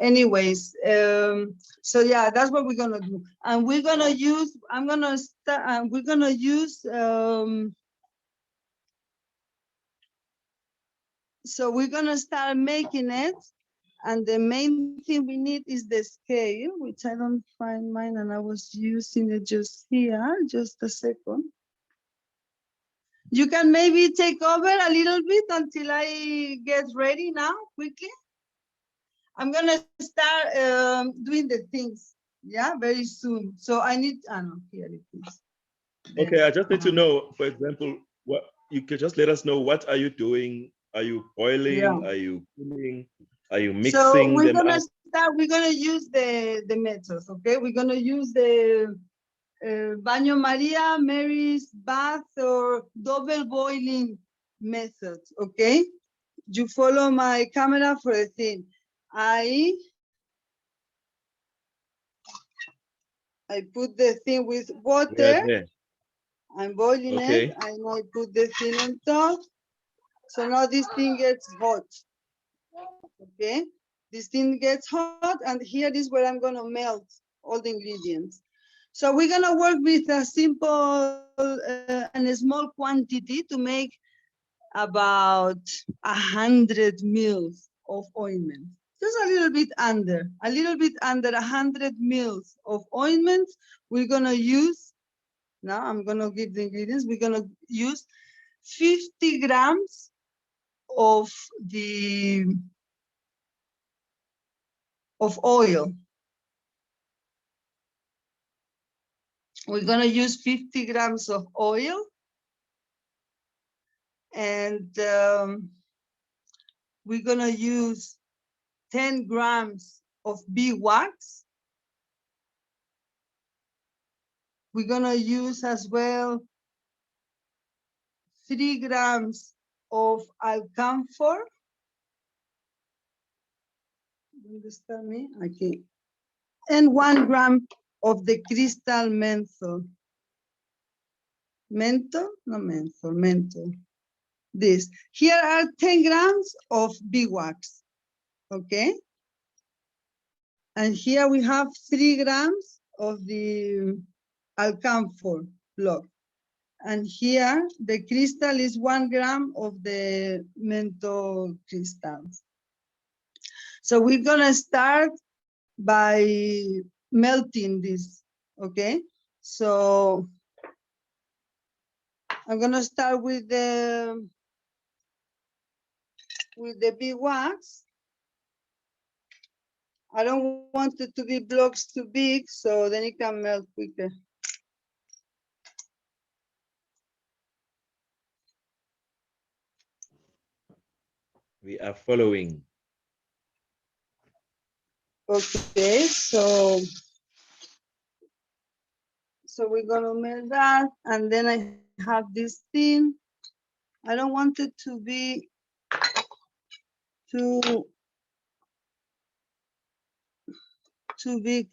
Anyways, so yeah, that's what we're gonna do, and we're gonna use. I'm gonna start. We're gonna use. So we're gonna start making it, and the main thing we need is the scale, which I don't find mine, and I was using it just here. Just a second. You can maybe take over a little bit until I get ready now, quickly. I'm gonna start doing the things, yeah, very soon. So I need, no, here it is. Okay, I just need to know, for example, what you can just let us know, what are you doing? Are you boiling? Yeah. Are you cooling? Are you mixing So we're them gonna up? start, we're gonna use the methods, okay? We're gonna use the Baño Maria, Mary's bath, or double boiling method, okay? You follow my camera for a thing. I put the thing with water. Yeah. I'm boiling Okay. it, and I put the thing on top. So now this thing gets hot, okay? This thing gets hot, and here is where I'm gonna melt all the ingredients. So we're gonna work with a simple and a small quantity to make about 100 mils of ointment. Just a little bit under 100 mils of ointment. We're gonna use, now I'm gonna give the ingredients. We're gonna use 50 grams of oil. We're gonna use 50 grams of oil, and we're gonna use 10 grams of beeswax. We're gonna use as well 3 grams of camphor. Understand me? Okay. And 1 gram of the crystal menthol. Menthol? No, menthol. This. Here are 10 grams of beeswax. Okay. And here we have 3 grams of the camphor block. And here the crystal is 1 gram of the menthol crystals. So we're gonna start by melting this, okay? So I'm gonna start with the beeswax. I don't want it to be blocks too big, so then it can melt quicker. We are following. Okay, so we're gonna melt that, and then I have this thing. I don't want it to be too big,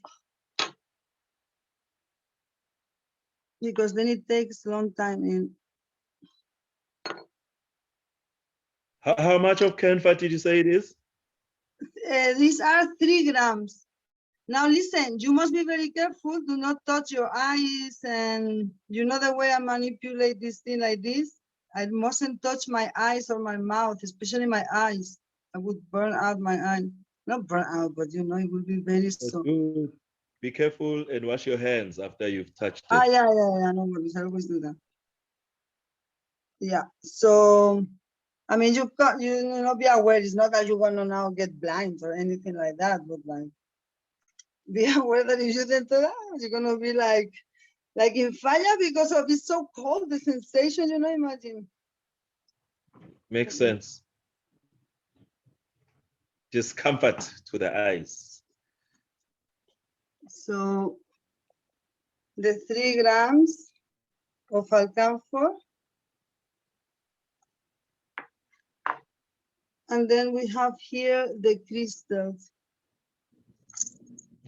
because then it takes a long time in. How much of cayenne fat did you say it is? These are 3 grams. Now listen, you must be very careful. Do not touch your eyes, and you know the way I manipulate this thing like this? I mustn't touch my eyes or my mouth, especially my eyes. I would burn out my eye. Not burn out, but you know, it will be very soft. Be careful and wash your hands after you've touched it. Yeah, no worries. I always do that. Yeah, so I mean, you know, be aware. It's not that you're gonna now get blind or anything like that, but like, be aware that if you do that, you're gonna be like in fire because of it's so cold, the sensation, you know, imagine. Makes sense. Discomfort to the eyes. So the 3 grams of alcanfor. And then we have here the crystals.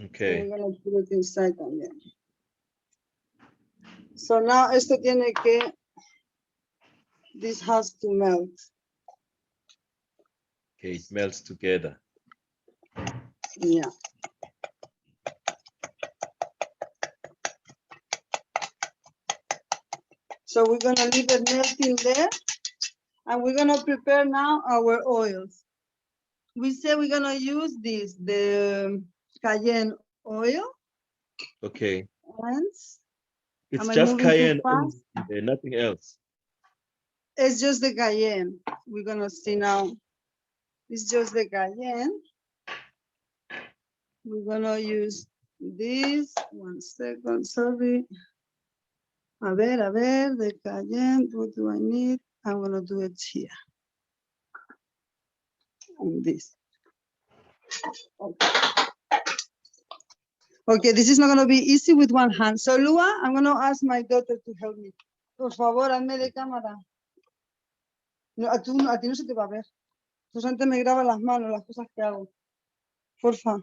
Okay. So we're gonna put it inside again. So now esto tiene que, this has to melt. Okay, it melts together. Yeah. So we're gonna leave it melting there, and we're gonna prepare now our oils. We say we're gonna use this, the Cayenne oil. Okay. And it's am I just moving too cayenne, fast? nothing else. It's just the cayenne. We're gonna see now. It's just the cayenne. We're gonna use this. 1 second, sorry. A ver, the cayenne, what do I need? I'm gonna do it here. On this. Okay. Okay, this is not gonna be easy with one hand. So Lua, I'm gonna ask my daughter to help me. Por favor, hazme de cámara. No, a ti no se te va a ver. Tú solamente me grabas las manos, las cosas que hago. Porfa.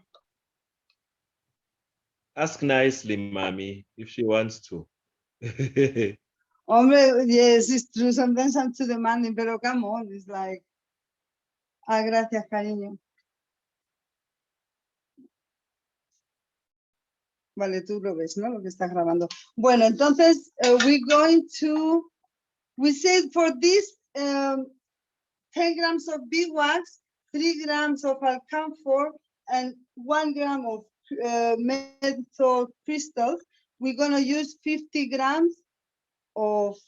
Ask nicely, mommy, if she wants to. Hombre, yes, it's true. Sometimes I'm too demanding, pero come on, it's like, gracias, cariño. Vale, tú lo ves, ¿no? Lo que estás grabando. Bueno, entonces, we're going to, we said for this 10 grams of beeswax, 3 grams of alcanfor, and 1 gram of menthol crystals, we're going to use 50 grams of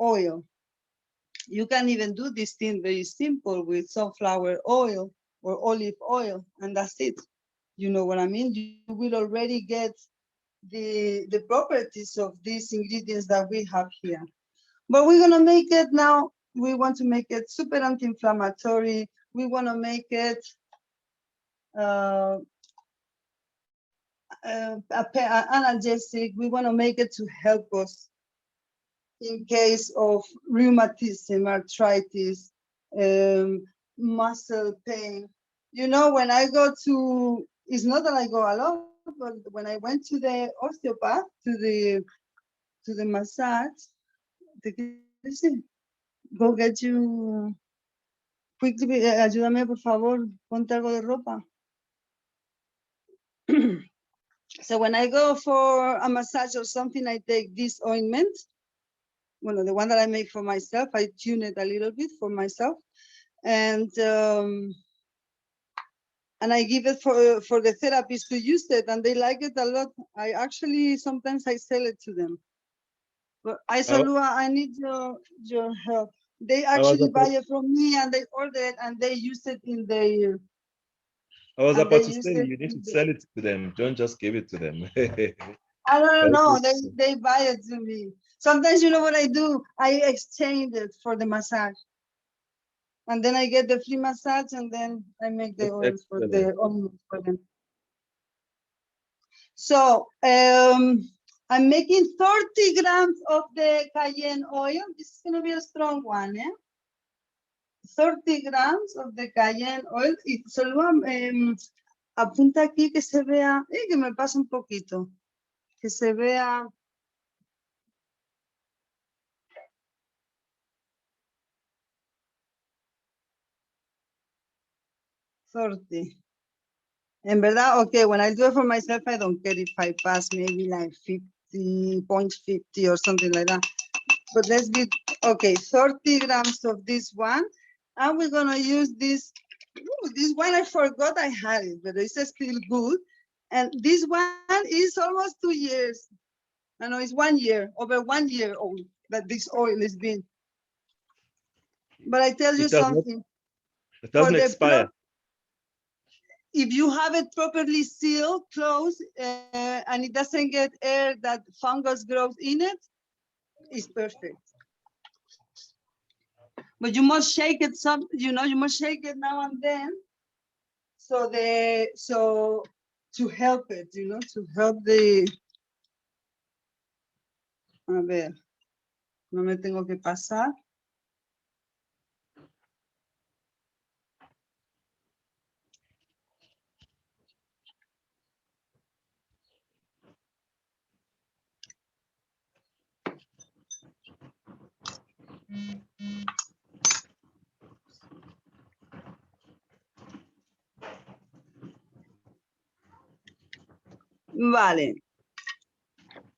oil. You can even do this thing very simple with sunflower oil or olive oil, and that's it. You know what I mean? You will already get the properties of these ingredients that we have here. But we're gonna make it now, we want to make it super anti-inflammatory. We wanna make it analgesic. We wanna make it to help us in case of rheumatism, arthritis, muscle pain. You know, when I go to, it's not that I go alone, but when I went to the osteopath, to the massage, go get you, quickly, ayúdame por favor, ponte algo de ropa. So when I go for a massage or something, I take this ointment. Well, the one that I make for myself, I tune it a little bit for myself, and I give it for the therapists to use it, and they like it a lot. I actually sometimes I sell it to them. But Lua, I need your help. They actually buy it from me, and they order it, and they use it in their. I was about to say, you need to sell it to them. Don't just give it to them. I don't know. They buy it to me. Sometimes, you know what I do? I exchange it for the massage. And then I get the free massage, and then I make the oils for the oils for them. So I'm making 30 grams of the cayenne oil. This is gonna be a strong one, eh? 30 grams of the cayenne oil. Y solo apunta aquí que se vea, que me pasa un poquito, que se vea. En verdad, okay, when I do it for myself, I don't care if I pass maybe like 50.50 or something like that. But let's be, okay, 30 grams of this one. And we're gonna use this, this one I forgot I had it, but it's still good. And this one is almost 2 years. I know it's 1 year, over 1 year old that this oil has been. But I tell you something. It doesn't expire. If you have it properly sealed, closed, and it doesn't get air that fungus grows in it, it's perfect. But you must shake it you must shake it now and then. So to help it, to help the. A ver, no me tengo que pasar. Vale.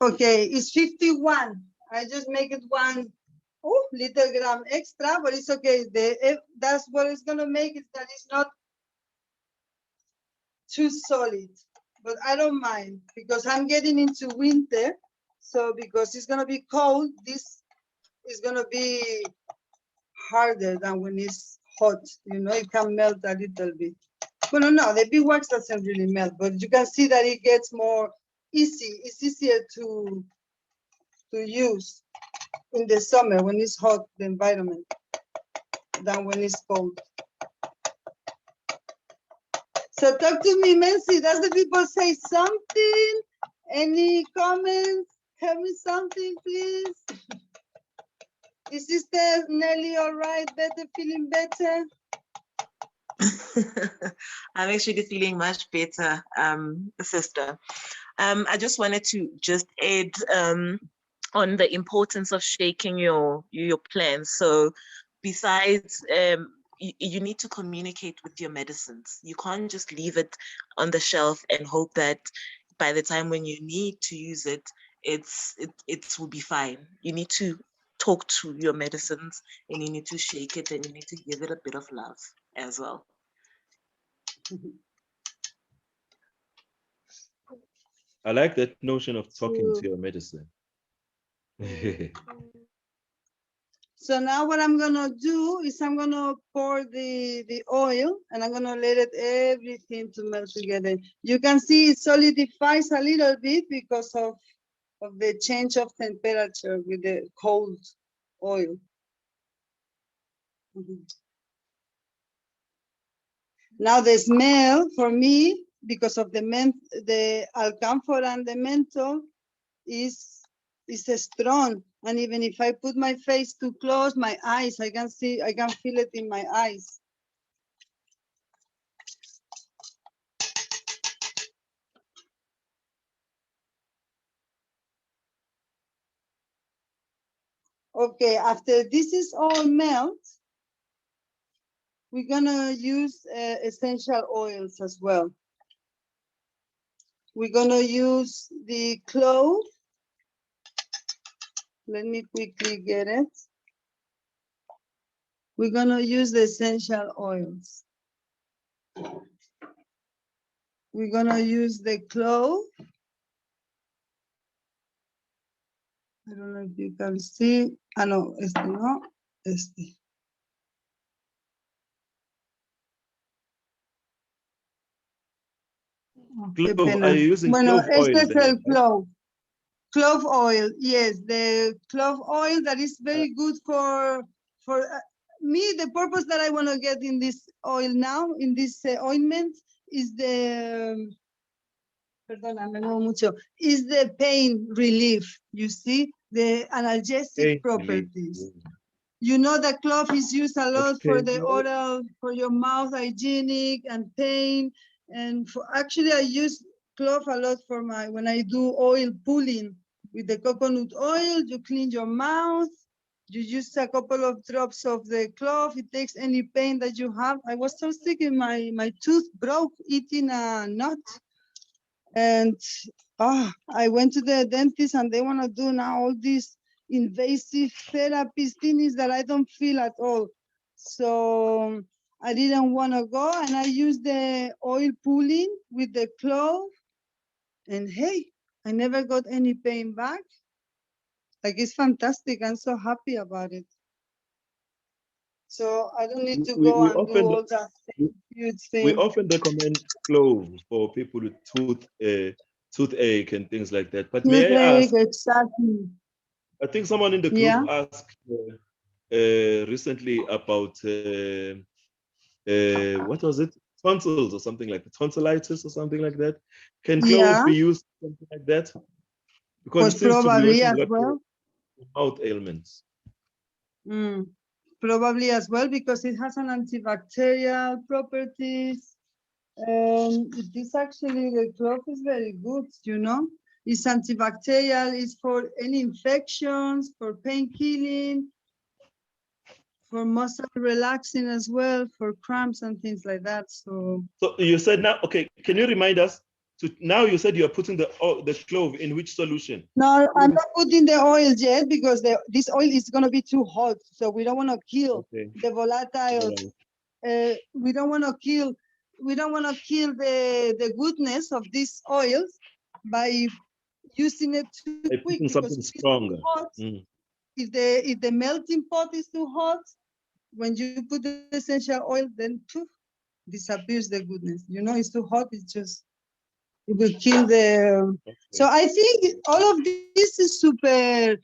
Okay, it's 51. I just make it 1 little gram extra, but it's okay. That's what it's gonna make it, that it's not too solid. But I don't mind because I'm getting into winter. So because it's gonna be cold, this is gonna be harder than when it's hot. It can melt a little bit. Well, no, the beeswax doesn't really melt, but you can see that it gets more easy. It's easier to use in the summer when it's hot, the environment, than when it's cold. So talk to me, Menzi. Does the people say something? Any comments? Tell me something, please. Is Sister Nelly all right? Feeling better? I'm actually feeling much better, sister. I just wanted to just add on the importance of shaking your plants. So besides, you need to communicate with your medicines. You can't just leave it on the shelf and hope that by the time when you need to use it, it will be fine. You need to talk to your medicines, and you need to shake it, and you need to give it a bit of love as well. I like that notion of talking to your medicine. So now what I'm gonna do is I'm gonna pour the oil, and I'm gonna let everything to melt together. You can see it solidifies a little bit because of the change of temperature with the cold oil. Now the smell for me, because of the alkamphora and the menthol, is strong. And even if I put my face too close, my eyes, I can feel it in my eyes. Okay, after this is all melt, we're gonna use essential oils as well. We're gonna use the clove. Let me quickly get it. We're gonna use the essential oils. We're gonna use the clove. I don't know if you can see. Ah, no, no, Clove, are you using clove oil? Este es el clove. Clove oil, yes, the clove oil that is very good for me, the purpose that I want to get in this oil now, in this ointment, is the perdóname, no mucho, is the pain relief. You see, the analgesic Pain relief. properties. You know that clove is used a lot for the oral, for your mouth hygienic and pain. And for actually, I use clove a lot for my, when I do oil pulling with the coconut oil, you clean your mouth, you use a couple of drops of the clove, it takes any pain that you have. I was so sick and my tooth broke eating a nut. And I went to the dentist and they want to do now all these invasive therapies things that I don't feel at all. So I didn't want to go, and I used the oil pulling with the clove, and hey, I never got any pain back. Like, it's fantastic. I'm so happy about it. So I don't need to go and do all that huge thing. We often recommend clove for people with toothache and things like that. But may I ask? Exactly. I think someone in the group asked recently about what was it? Tonsils or something like that. Tonsillitis or something like that. Can clove be used something like that? Because it seems probably to be as well. Mouth ailments. Probably as well, because it has an antibacterial properties. This actually, the clove is very good, you know. It's antibacterial, it's for any infections, for pain killing, for muscle relaxing as well, for cramps and things like that. So you said now, okay, can you remind us? So now you said you're putting the clove in which solution? No, I'm not putting the oil yet because this oil is going to be too hot. So we don't want to kill the volatile. Right. We don't want to kill the goodness of these oils by using it too quick. Something stronger. If the melting pot is too hot, when you put the essential oil, then poof, disappears the goodness. You know, it's too hot. It will kill the. So I think all of this is super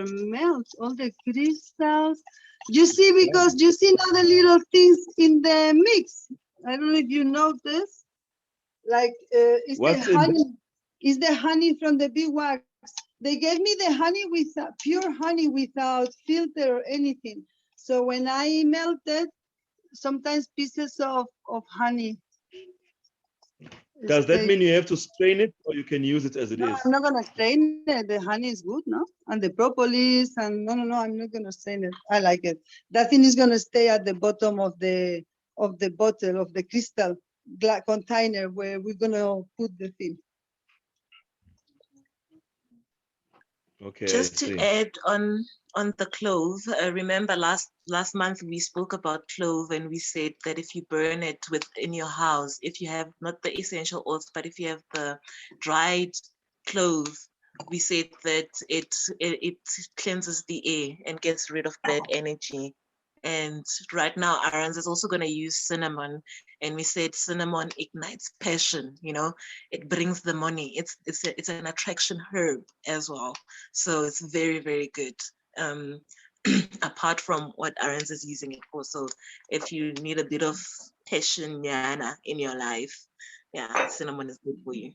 melt, all the crystals. You see, because you see now the little things in the mix. I don't know if you notice. Like it's the honey. It's the honey from the beeswax. They gave me the honey with pure honey without filter or anything. So when I melted, sometimes pieces of honey. Does that mean you have to strain it, or you can use it as it is? I'm not gonna strain it. The honey is good, no? And the propolis, and no, I'm not gonna strain it. I like it. That thing is gonna stay at the bottom of the bottle, of the crystal container where we're gonna put the thing. Okay. Just to add on the clove, remember last month we spoke about clove, and we said that if you burn it within your house, if you have not the essential oils, but if you have the dried clove, we said that it cleanses the air and gets rid of bad energy. And right now, Arans is also going to use cinnamon, and we said cinnamon ignites passion. You know, it brings the money. It's an attraction herb as well, so it's very, very good. Apart from what Arans is using it for, so if you need a bit of passion, Yana, in your life, yeah, cinnamon is good for you.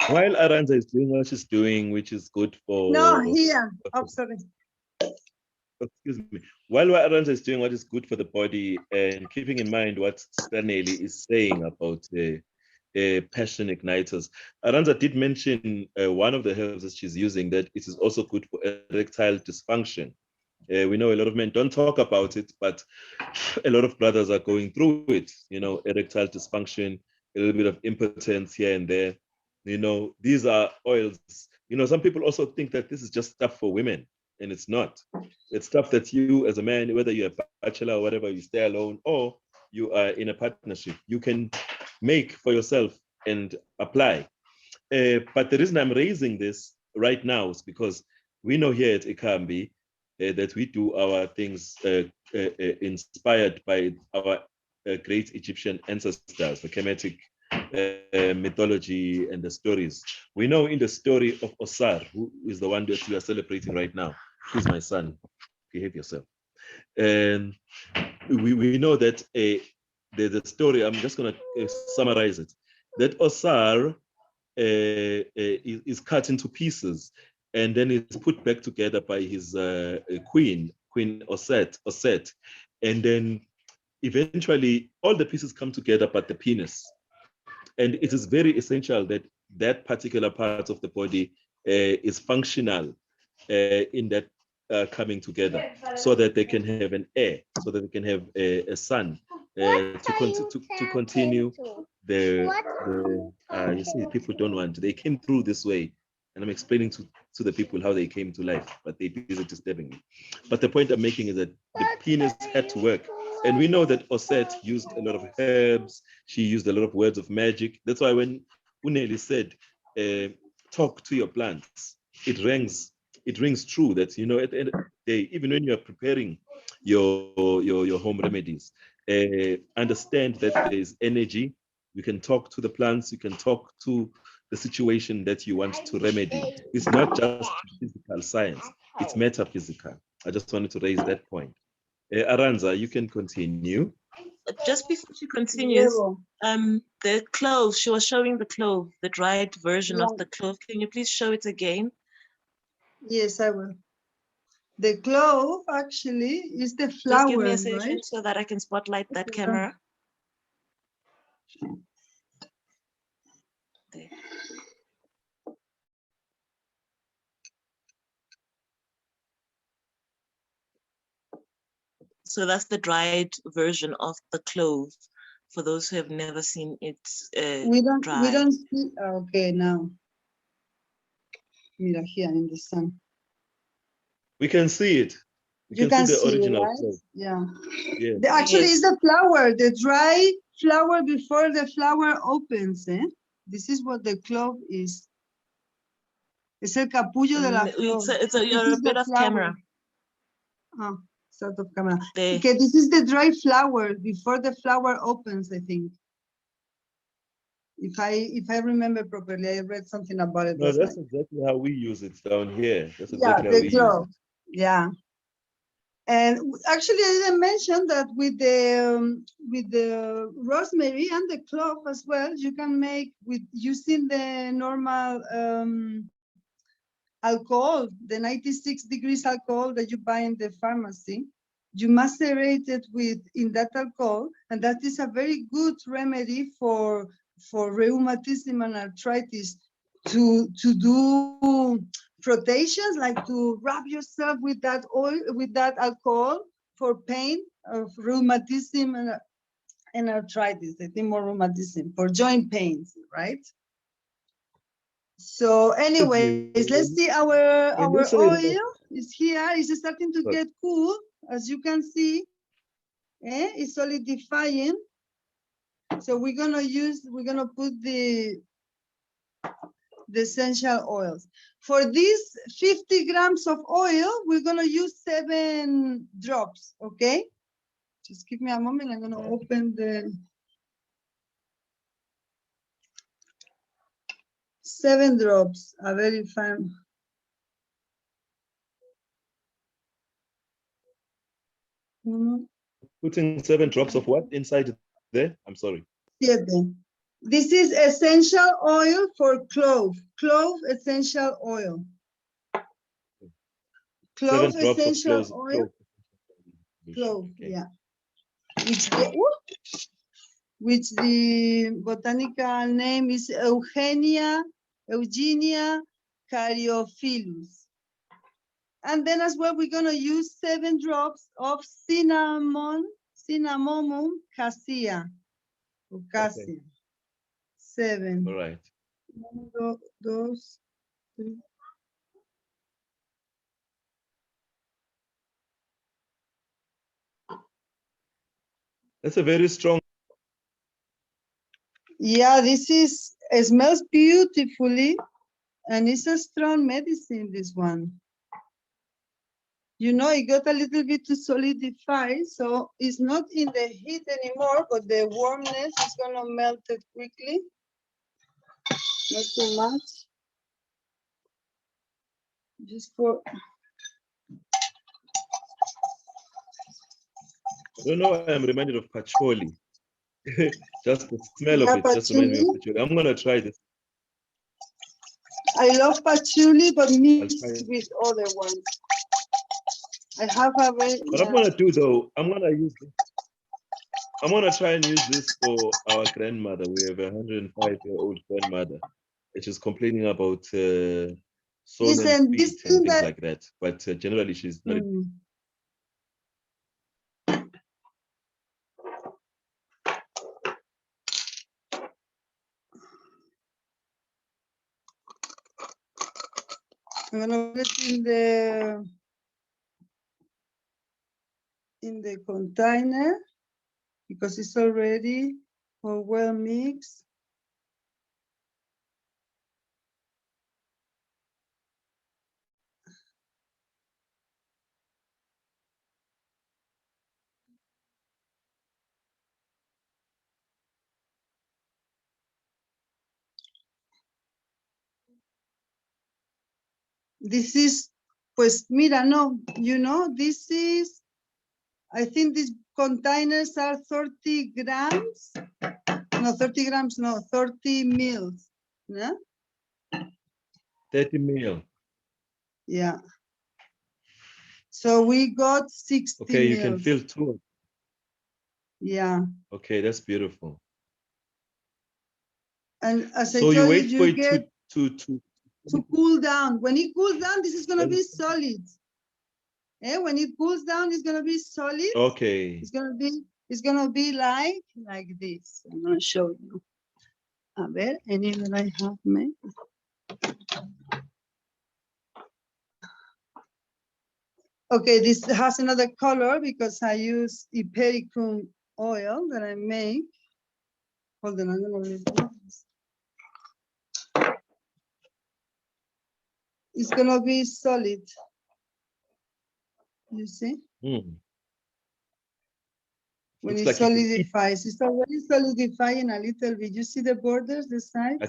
While Aranda is doing what she's doing, which is good for. No, here. Oh, sorry. Excuse me. While Aranda is doing what is good for the body, and keeping in mind what Nelly is saying about the passion igniters, Aranda did mention one of the herbs that she's using, that it is also good for erectile dysfunction. We know a lot of men don't talk about it, but a lot of brothers are going through it. You know, erectile dysfunction, a little bit of impotence here and there. You know, these are oils. You know, some people also think that this is just stuff for women, and it's not. It's stuff that you, as a man, whether you're a bachelor or whatever, you stay alone or you are in a partnership, you can make for yourself and apply. But the reason I'm raising this right now is because we know here at Ikhambi that we do our things inspired by our great Egyptian ancestors, the Kemetic mythology and the stories. We know in the story of Ausar, who is the one that we are celebrating right now, He's my son. Behave yourself. And we know that the story, I'm just going to summarize it, that Ausar is cut into pieces and then is put back together by his Queen Osset. And then eventually all the pieces come together but the penis. And it is very essential that that particular part of the body is functional in that coming together, so that they can have an heir, so that they can have a son to continue the you see, people don't want, they came through this way, and I'm explaining to the people how they came to life, but they're busy disturbing me. But the point I'm making is that the penis had to work. And we know that Osset used a lot of herbs. She used a lot of words of magic. That's why when Nelly said, talk to your plants, it rings true that, you know, at the end of the day, even when you are preparing your home remedies, understand that there is energy. You can talk to the plants. You can talk to the situation that you want to remedy. It's not just physical science. It's metaphysical. I just wanted to raise that point. Aranza, you can continue. Just before she continues, the clove, she was showing the clove, the dried version of the clove. Can you please show it again? Yes, I will. The clove actually is the flower, Just give me a second, right? so that I can spotlight that camera. There. So that's the dried version of the clove. For those who have never seen it we don't dried. see. Okay, now. Mira, here in the sun. We can see it. You can see the original right? clove. Yeah. Yeah. Actually, it's the flower, the dry flower before the flower opens. This is what the clove is. Es el capullo de la flor. You're a bit off camera. Oh, it's out of camera. There. Okay, this is the dry flower before the flower opens, I think. If I remember properly, I read something about it. No, that's exactly how we use it down here. That's exactly how the we clove. use it. Yeah. And actually, I didn't mention that with the rosemary and the clove as well, you can make with using the normal alcohol, the 96 degrees alcohol that you buy in the pharmacy. You macerate it in that alcohol, and that is a very good remedy for rheumatism and arthritis. To do frotations, like to rub yourself with that oil, with that alcohol for pain of rheumatism and arthritis. I think more rheumatism for joint pains, right? So anyways, let's see our oil is here. It's starting to get cool, as you can see. It's solidifying. So we're gonna put the essential oils. For these 50 grams of oil, we're gonna use 7 drops, okay? Just give me a moment, I'm gonna open the 7 drops, a very fine. Putting 7 drops of what inside there? I'm sorry. 7. This is essential oil for clove essential oil. Clove essential oil. Clove, okay. Yeah. Which the botanical name is Eugenia Caryophyllus. And then as well, we're gonna use 7 drops of Cinnamomum cassia. Okay. 7. All right. 1, 2, 3. That's a very strong. Yeah, it smells beautifully, and it's a strong medicine, this one. You know, it got a little bit to solidify, so it's not in the heat anymore, but the warmness is gonna melt it quickly. Not too much. Just for don't know why I'm reminded of patchouli. Just the smell Yeah, of it just reminds me of patchouli. I'm gonna try this. I love patchouli, but I'll mixed try it. with other ones. I have a very, What I'm gonna do though, I'm gonna try and use this for our grandmother. We have a 105-year-old grandmother, which is complaining about swollen listen, this feet and thing things that, like that. But generally, she's not. I'm gonna put it in the container because it's already all well mixed. This is, pues mira, no, you know, this is, I think these containers are 30 grams. No, 30 grams, no, 30 mils. Yeah? 30 mil. Yeah. So we got 60 Okay, you mils. can fill 2. Yeah. Okay, that's beautiful. And as I So you told wait for you it get to cool down. When it cools down, this is gonna When- be solid. Yeah, when it cools down, it's gonna be solid. Okay. It's gonna be like this. I'm gonna show you. A ver, any that I have made. Okay, this has another color because I use Ikhambi oil that I make. Hold on, I'm gonna read this. It's gonna be solid. You see? Hmm. When Looks it like you can eat. solidifies, it's already solidifying a little bit. You see the borders, the sides? I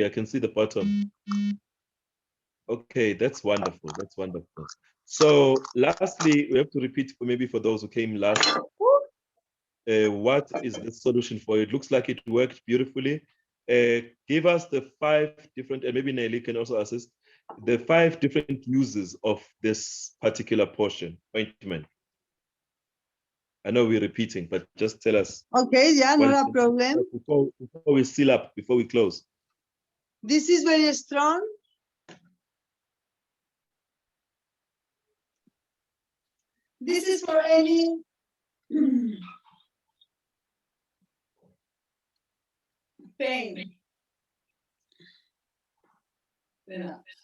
can see the bottom. Okay, that's wonderful. That's wonderful. So lastly, we have to repeat maybe for those who came last. What is the solution for it? Looks like it worked beautifully. Give us the 5 different, and maybe Nelly can also assist, the 5 different uses of this particular portion, ointment. I know we're repeating, but just tell us. Okay, yeah, not a problem. Before we seal up, before we close. This is very strong. This is for any pain.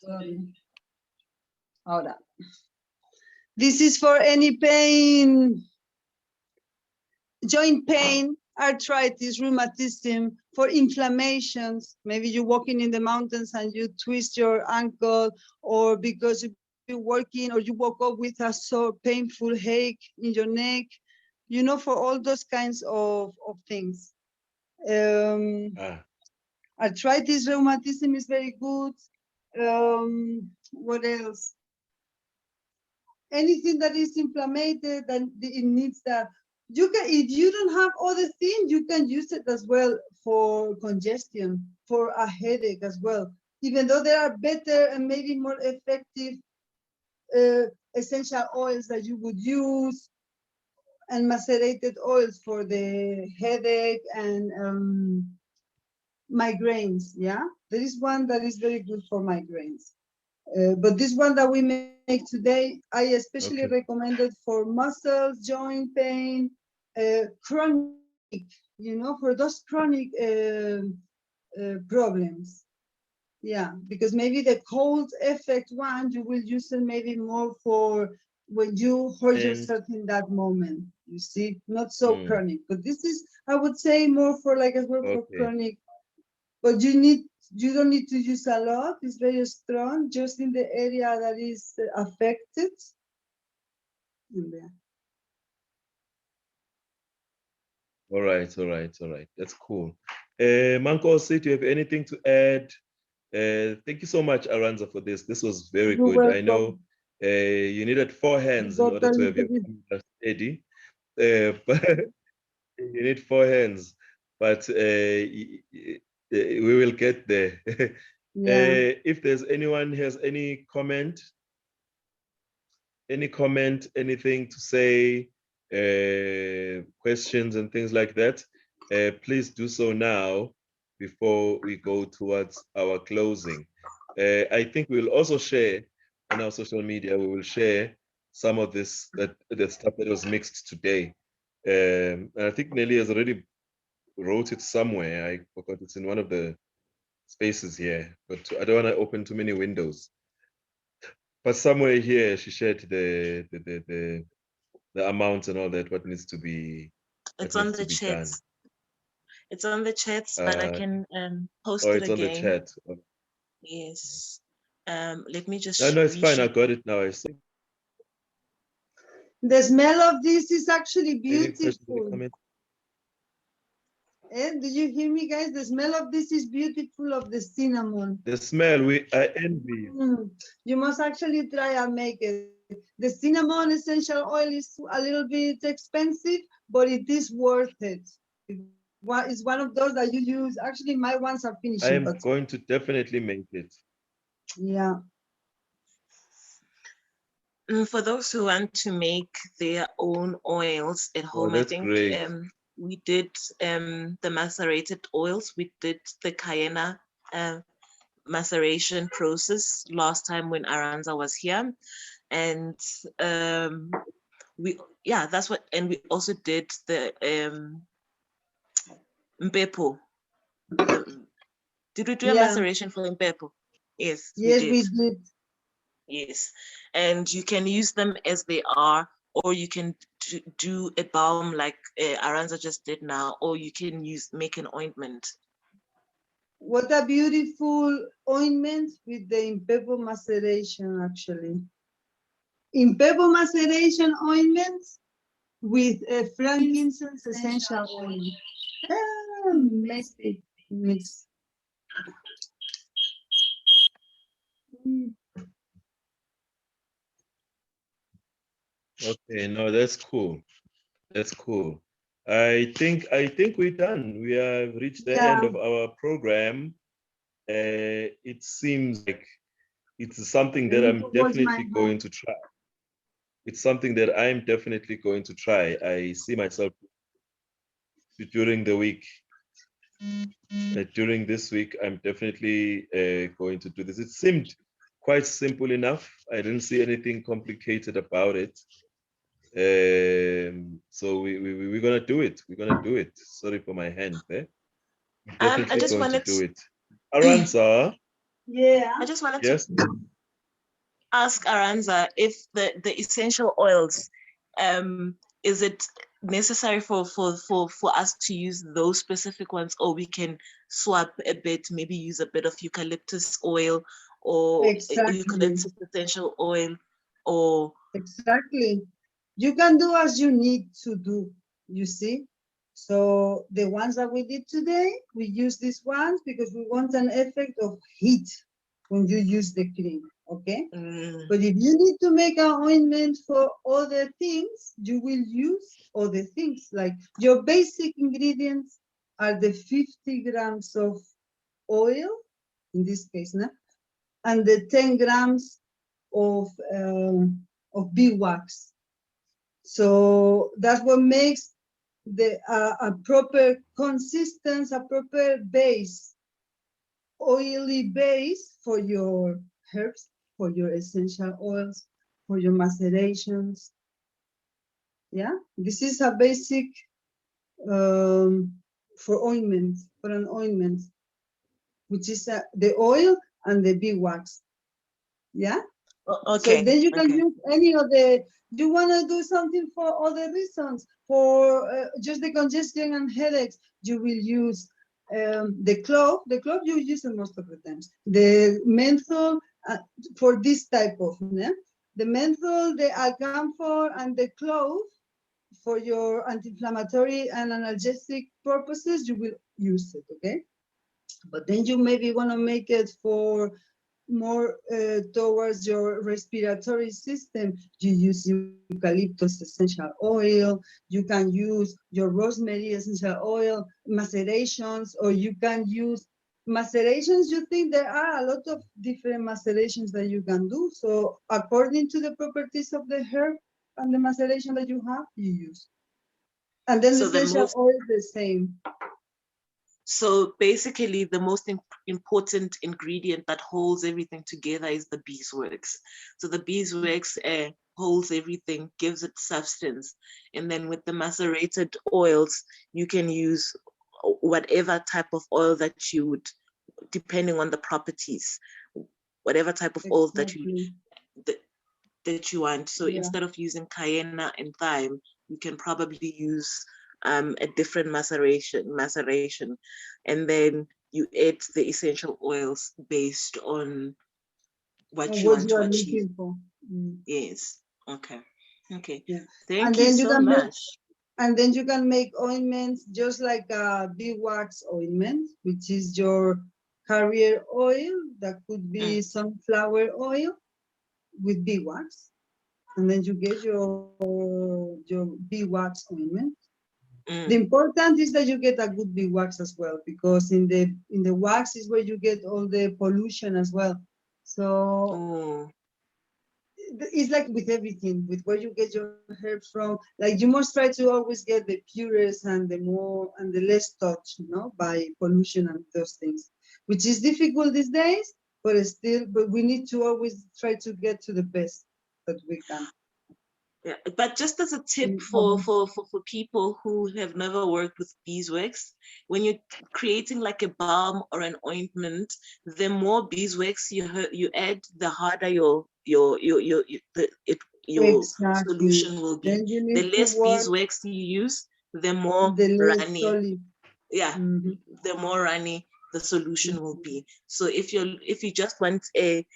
Sorry. Ahora. This is for any pain, joint pain, arthritis, rheumatism, for inflammations. Maybe you're walking in the mountains and you twist your ankle, or because you're working or you woke up with a sore, painful ache in your neck, you know, for all those kinds of things. Arthritis, rheumatism is very good. What else? Anything that is inflamed, then it needs that. You can, if you don't have other things, you can use it as well for congestion, for a headache as well. Even though there are better and maybe more effective essential oils that you would use, and macerated oils for the headache and migraines. Yeah, there is one that is very good for migraines. But this one that we make today, I especially recommend it for muscles, joint pain, chronic, you know, for those chronic problems. Yeah, because maybe the cold effect one, you will use it maybe more for when you hurt yourself in that moment, you see, not so chronic. But this is, I would say, more for like as well for chronic. But you don't need to use a lot. It's very strong, just in the area that is affected. All right. That's cool. Nkosi, do you have anything to add? Thank you so much, Aranza, for this. This was very good. I know you needed 4 hands in order to have your computer steady. but you need 4 hands, but we will get there. Yeah. If there's anyone has any comment, anything to say, questions and things like that, please do so now before we go towards our closing. I think we'll also share on our social media, we will share some of the stuff that was mixed today. And I think Nelly has already wrote it somewhere. I forgot, it's in one of the spaces here, but I don't want to open too many windows. But somewhere here, she shared the amounts and all that, what needs to be, It's on the chats. It's on the chats, but I can post it again. It's on the chat. Yes. Let me just. No, it's fine. I got it now. I saw. The smell of this is actually Any questions, any beautiful. comments? Did you hear me, guys? The smell of this is beautiful, of the cinnamon. The smell, I envy. You must actually try and make it. The cinnamon essential oil is a little bit expensive, but it is worth it. It's one of those that you use. Actually, my ones are finishing. I am going to definitely make it. Yeah. For those who want to make their own oils at home, I think we did the macerated oils. We did the Cayenne maceration process last time when Aranza was here, and that's what. And we also did the Mpepo. Did we do a maceration for Mpepo? Yes. Yes, we did. Yes, and you can use them as they are, or you can do a balm like Aranza just did now, or you can make an ointment. What a beautiful ointment with the Impepo maceration, actually. Impepo maceration ointments with a frankincense essential oil. Messy mix. Okay, no, that's cool. That's cool. I think we're done. We have reached the end of our program. It seems like it's something that I'm definitely going to try. It's something that I'm definitely going to try. I see myself during the week. During this week, I'm definitely going to do this. It seemed quite simple enough. I didn't see anything complicated about it. So we're gonna do it. We're gonna do it. Sorry for my hand there. I just wanted to do it. Aranza. Yeah. I just wanted to ask Aranza if the essential oils, is it necessary for us to use those specific ones, or we can swap a bit, maybe use a bit of eucalyptus oil or eucalyptus essential oil, or exactly. You can do as you need to do, you see. So the ones that we did today, we use these ones because we want an effect of heat when you use the cream, okay? But if you need to make an ointment for other things, you will use other things. Like your basic ingredients are the 50 grams of oil, in this case, and the 10 grams of beeswax. So that's what makes the a proper consistency, a proper base, oily base for your herbs, for your essential oils, for your macerations. Yeah, this is a basic for ointment, for an ointment, which is the oil and the beeswax. Yeah. Okay. So then you can use any of the. You want to do something for other reasons, for just the congestion and headaches, you will use the clove. The clove you use it most of the times. The menthol for this type of, the menthol, the camphor, and the clove for your anti-inflammatory and analgesic purposes. You will use it, okay? But then you maybe want to make it for more towards your respiratory system, you use eucalyptus essential oil, you can use your rosemary essential oil macerations, or you can use macerations. You think there are a lot of different macerations that you can do. So according to the properties of the herb and the maceration that you have, you use. And then So the essential oil is the same. So basically, the most important ingredient that holds everything together is the beeswax. So the beeswax holds everything, gives it substance. And then with the macerated oils, you can use whatever type of oil that you would, depending on the properties, whatever type of oil that you want. So instead of using cayenne and thyme, you can probably use a different maceration, and then you add the essential oils based on what you want to achieve. Yes. Okay. Yeah. Thank you so much. And then you can make ointments just like a bee wax ointment, which is your carrier oil. That could be sunflower oil with bee wax, and then you get your bee wax ointment. The important is that you get a good bee wax as well, because in the wax is where you get all the pollution as well. So it's like with everything, with where you get your herbs from. Like, you must try to always get the purest and the less touched, by pollution and those things, which is difficult these days. But we need to always try to get to the best that we can. Yeah, but just as a tip for people who have never worked with beeswax, when you're creating like a balm or an ointment, the more beeswax you add, the harder your solution will be. The less beeswax you use, the more runny. Solid. Yeah, the more runny the solution will be. So if you just want a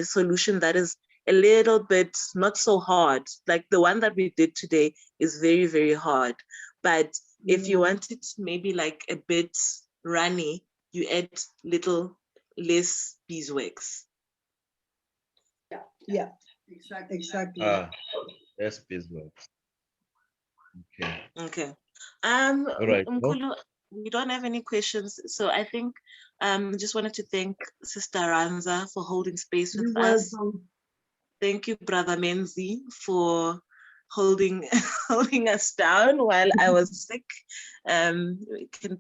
solution that is a little bit not so hard, like the one that we did today is very, very hard, but if you want it maybe like a bit runny, you add little less beeswax. Yeah, exactly. Less beeswax. Okay. All right. Mkulu, we don't have any questions, so I think just wanted to thank Sister Ranza for holding space with us. Welcome. Thank you, Brother Menzi, for holding us down while I was sick. Mkulu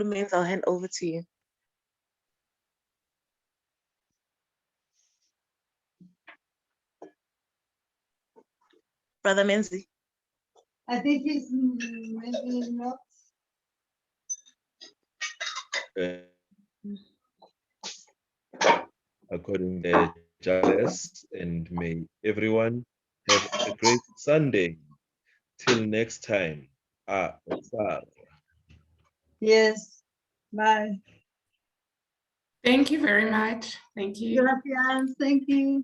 Menzi, I'll hand over to you. Brother Menzi. I think he's maybe not. According to Charles, and may everyone have a great Sunday. Till next time. Ausar. Yes. Bye. Thank you very much. Thank you. Gracias. Thank you.